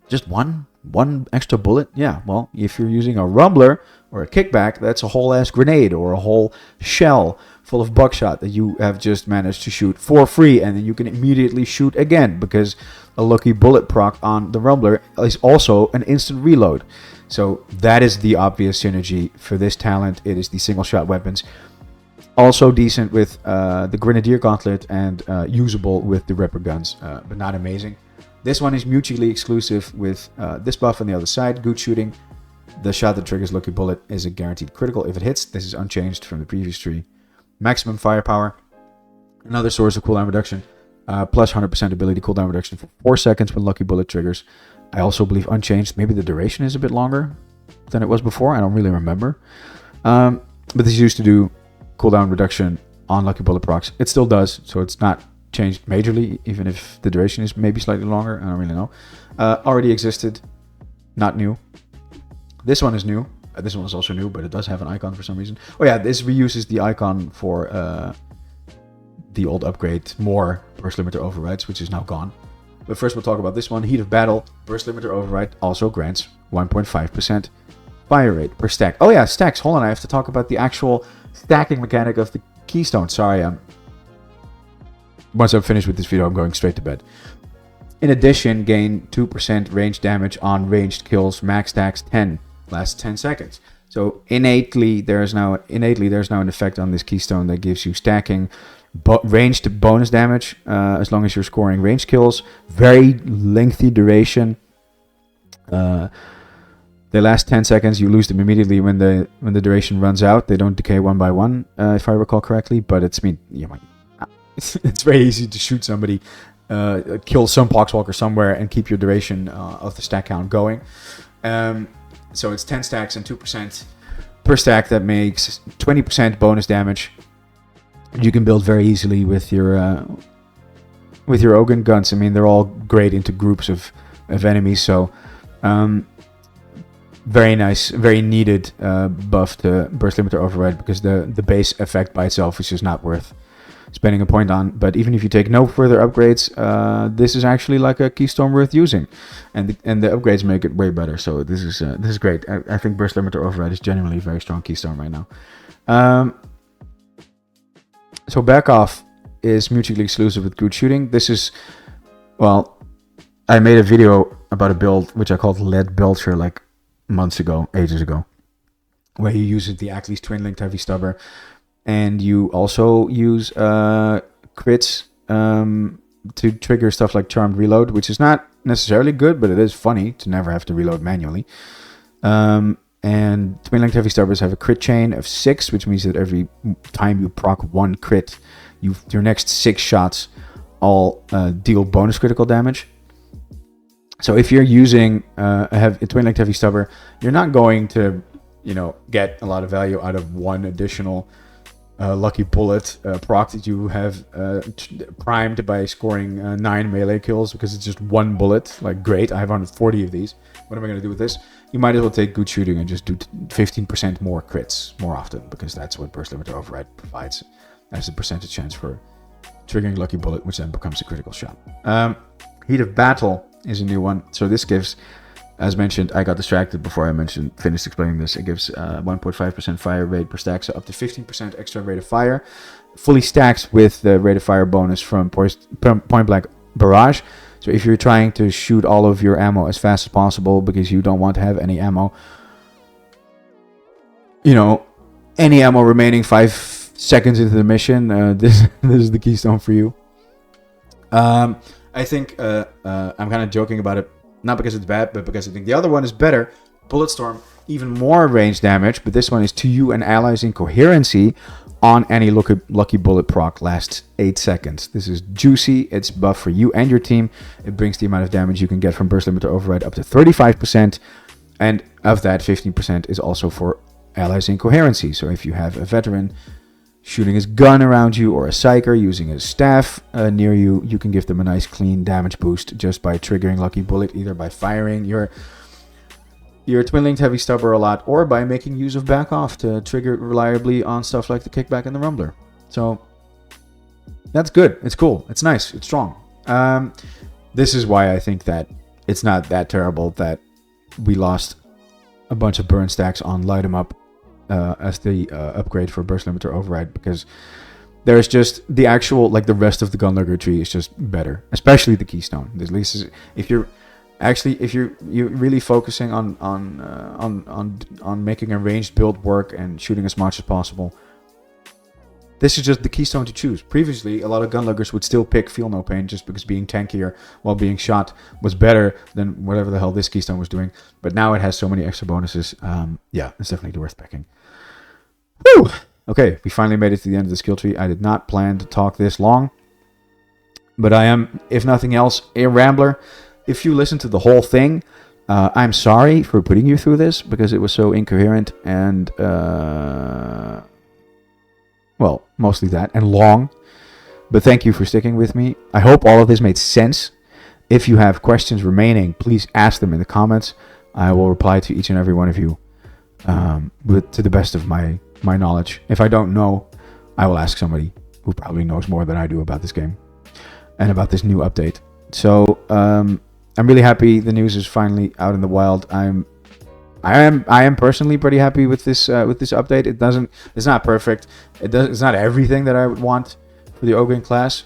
just one extra bullet. Yeah, well, if you're using a rumbler or a kickback, that's a whole ass grenade or a whole shell full of buckshot that you have just managed to shoot for free, and then you can immediately shoot again, because a Lucky Bullet proc on the rumbler is also an instant reload. So that is the obvious synergy for this talent. It is the single shot weapons. Also decent with the Grenadier Gauntlet, and usable with the Ripper guns, but not amazing. This one is mutually exclusive with this buff on the other side. Good shooting. The shot that triggers Lucky Bullet is a guaranteed critical if it hits. This is unchanged from the previous tree. Maximum firepower. Another source of cooldown reduction. Plus 100% ability cooldown reduction for 4 seconds when Lucky Bullet triggers. I also believe unchanged. Maybe the duration is a bit longer than it was before. I don't really remember. But this used to do cooldown reduction on Lucky Bullet procs. It still does, so it's not changed majorly, even if the duration is maybe slightly longer. I don't really know. Already existed. Not new. This one is new. This one is also new, but it does have an icon for some reason. Oh yeah, this reuses the icon for the old upgrade, more burst limiter overrides, which is now gone. But first we'll talk about this one. Heat of Battle. Burst limiter override also grants 1.5% fire rate per stack. Oh yeah, stacks. Hold on, I have to talk about the actual stacking mechanic of the Keystone. Sorry, once I'm finished with this video, I'm going straight to bed. In addition, gain 2% range damage on ranged kills, max stacks 10, lasts 10 seconds. So innately, there's now an effect on this Keystone that gives you stacking ranged bonus damage as long as you're scoring ranged kills. Very lengthy duration. They last 10 seconds. You lose them immediately when the duration runs out. They don't decay one by one, if I recall correctly. But it's very easy to shoot somebody, kill some Poxwalker somewhere, and keep your duration of the stack count going. So it's 10 stacks and 2% per stack. That makes 20% bonus damage. You can build very easily with your with your Ogryn guns, I mean, they're all great into groups of enemies, so very nice, very needed buff to Burst Limiter Override, because the base effect by itself is just not worth spending a point on. But even if you take no further upgrades, this is actually like a Keystone worth using, and the upgrades make it way better. So this is great. I think Burst Limiter Override is genuinely a very strong Keystone right now. So Back Off is mutually exclusive with Good Shooting. This is, well, I made a video about a build which I called Lead Belcher like months ago, ages ago, where you use the Ackley's Twin Linked Heavy Stubber, and you also use crits to trigger stuff like Charmed Reload, which is not necessarily good, but it is funny to never have to reload manually. And Twin Linked Heavy Stubbers have a crit chain of 6, which means that every time you proc 1 crit, your next 6 shots all deal bonus critical damage. So if you're using a Twin Linked Heavy Stubber, you're not going to, get a lot of value out of one additional lucky bullet proc that you have primed by scoring 9 melee kills, because it's just 1 bullet. Like, great, I have 140 of these. What am I going to do with this? You might as well take Good Shooting and just do 15% more crits more often, because that's what Burst Limiter Override provides as a percentage chance for triggering Lucky Bullet, which then becomes a critical shot. Heat of Battle is a new one. So this gives, as mentioned, I got distracted before I finished explaining this. It gives 1.5% fire rate per stack, so up to 15% extra rate of fire, fully stacked with the rate of fire bonus from Point Blank Barrage. So if you're trying to shoot all of your ammo as fast as possible because you don't want to have any ammo, any ammo remaining 5 seconds into the mission, this is the Keystone for you. I think I'm kind of joking about it, not because it's bad, but because I think the other one is better. Bulletstorm, even more range damage, but this one is to you and allies in coherency on any lucky bullet proc lasts 8 seconds. This is juicy. It's buff for you and your team. It brings the amount of damage you can get from Burst Limiter Override up to 35%, and of that, 15% is also for allies in coherency. So if you have a veteran shooting his gun around you, or a psyker using his staff near you, you can give them a nice clean damage boost just by triggering Lucky Bullet, either by firing your Twin Linked Heavy Stubber a lot, or by making use of Back Off to trigger reliably on stuff like the Kickback and the Rumbler. So that's good. It's cool. It's nice. It's strong. This is why I think that it's not that terrible that we lost a bunch of burn stacks on Light 'em Up as the upgrade for Burst Limiter Override, because there's just the actual, like, the rest of the Gunlugger tree is just better, especially the Keystone. At least if you're really focusing on making a ranged build work and shooting as much as possible, this is just the Keystone to choose. Previously, a lot of Gunluggers would still pick Feel No Pain just because being tankier while being shot was better than whatever the hell this Keystone was doing. But now it has so many extra bonuses. Yeah, it's definitely worth picking. Whew! Okay, we finally made it to the end of the skill tree. I did not plan to talk this long, but I am, if nothing else, a rambler. If you listen to the whole thing, I'm sorry for putting you through this because it was so incoherent and, well, mostly that, and long. But thank you for sticking with me. I hope all of this made sense. If you have questions remaining, please ask them in the comments. I will reply to each and every one of you to the best of my knowledge. If I don't know, I will ask somebody who probably knows more than I do about this game and about this new update. So I'm really happy the news is finally out in the wild. I am personally pretty happy with this update. It's not perfect. It's not everything that I would want for the Ogryn class,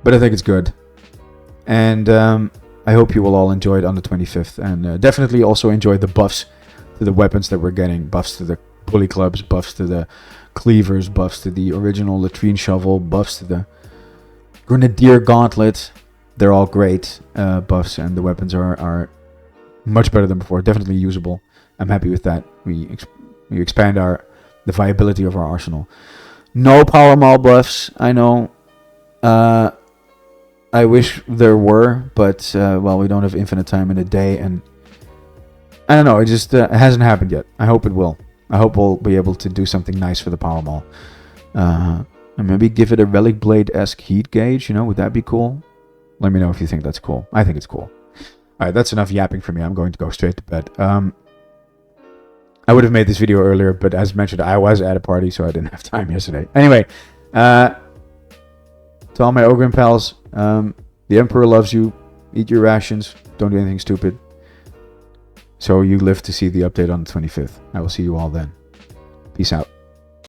but I think it's good. And I hope you will all enjoy it on the 25th, and definitely also enjoy the buffs to the weapons that we're getting. Buffs to the pulley clubs, buffs to the cleavers, buffs to the original latrine shovel, buffs to the grenadier gauntlet. They're all great buffs, and the weapons are much better than before. Definitely usable. I'm happy with that. We expand the viability of our arsenal. No power maul buffs, I know. I wish there were, but well, we don't have infinite time in a day, and I don't know. It just hasn't happened yet. I hope it will. I hope we'll be able to do something nice for the power maul. And maybe give it a Relic Blade-esque heat gauge, you know, would that be cool? Let me know if you think that's cool. I think it's cool. Alright, that's enough yapping for me. I'm going to go straight to bed. I would have made this video earlier, but as mentioned, I was at a party, so I didn't have time yesterday. Anyway, to all my Ogryn pals, the Emperor loves you. Eat your rations. Don't do anything stupid. So you live to see the update on the 25th. I will see you all then. Peace out.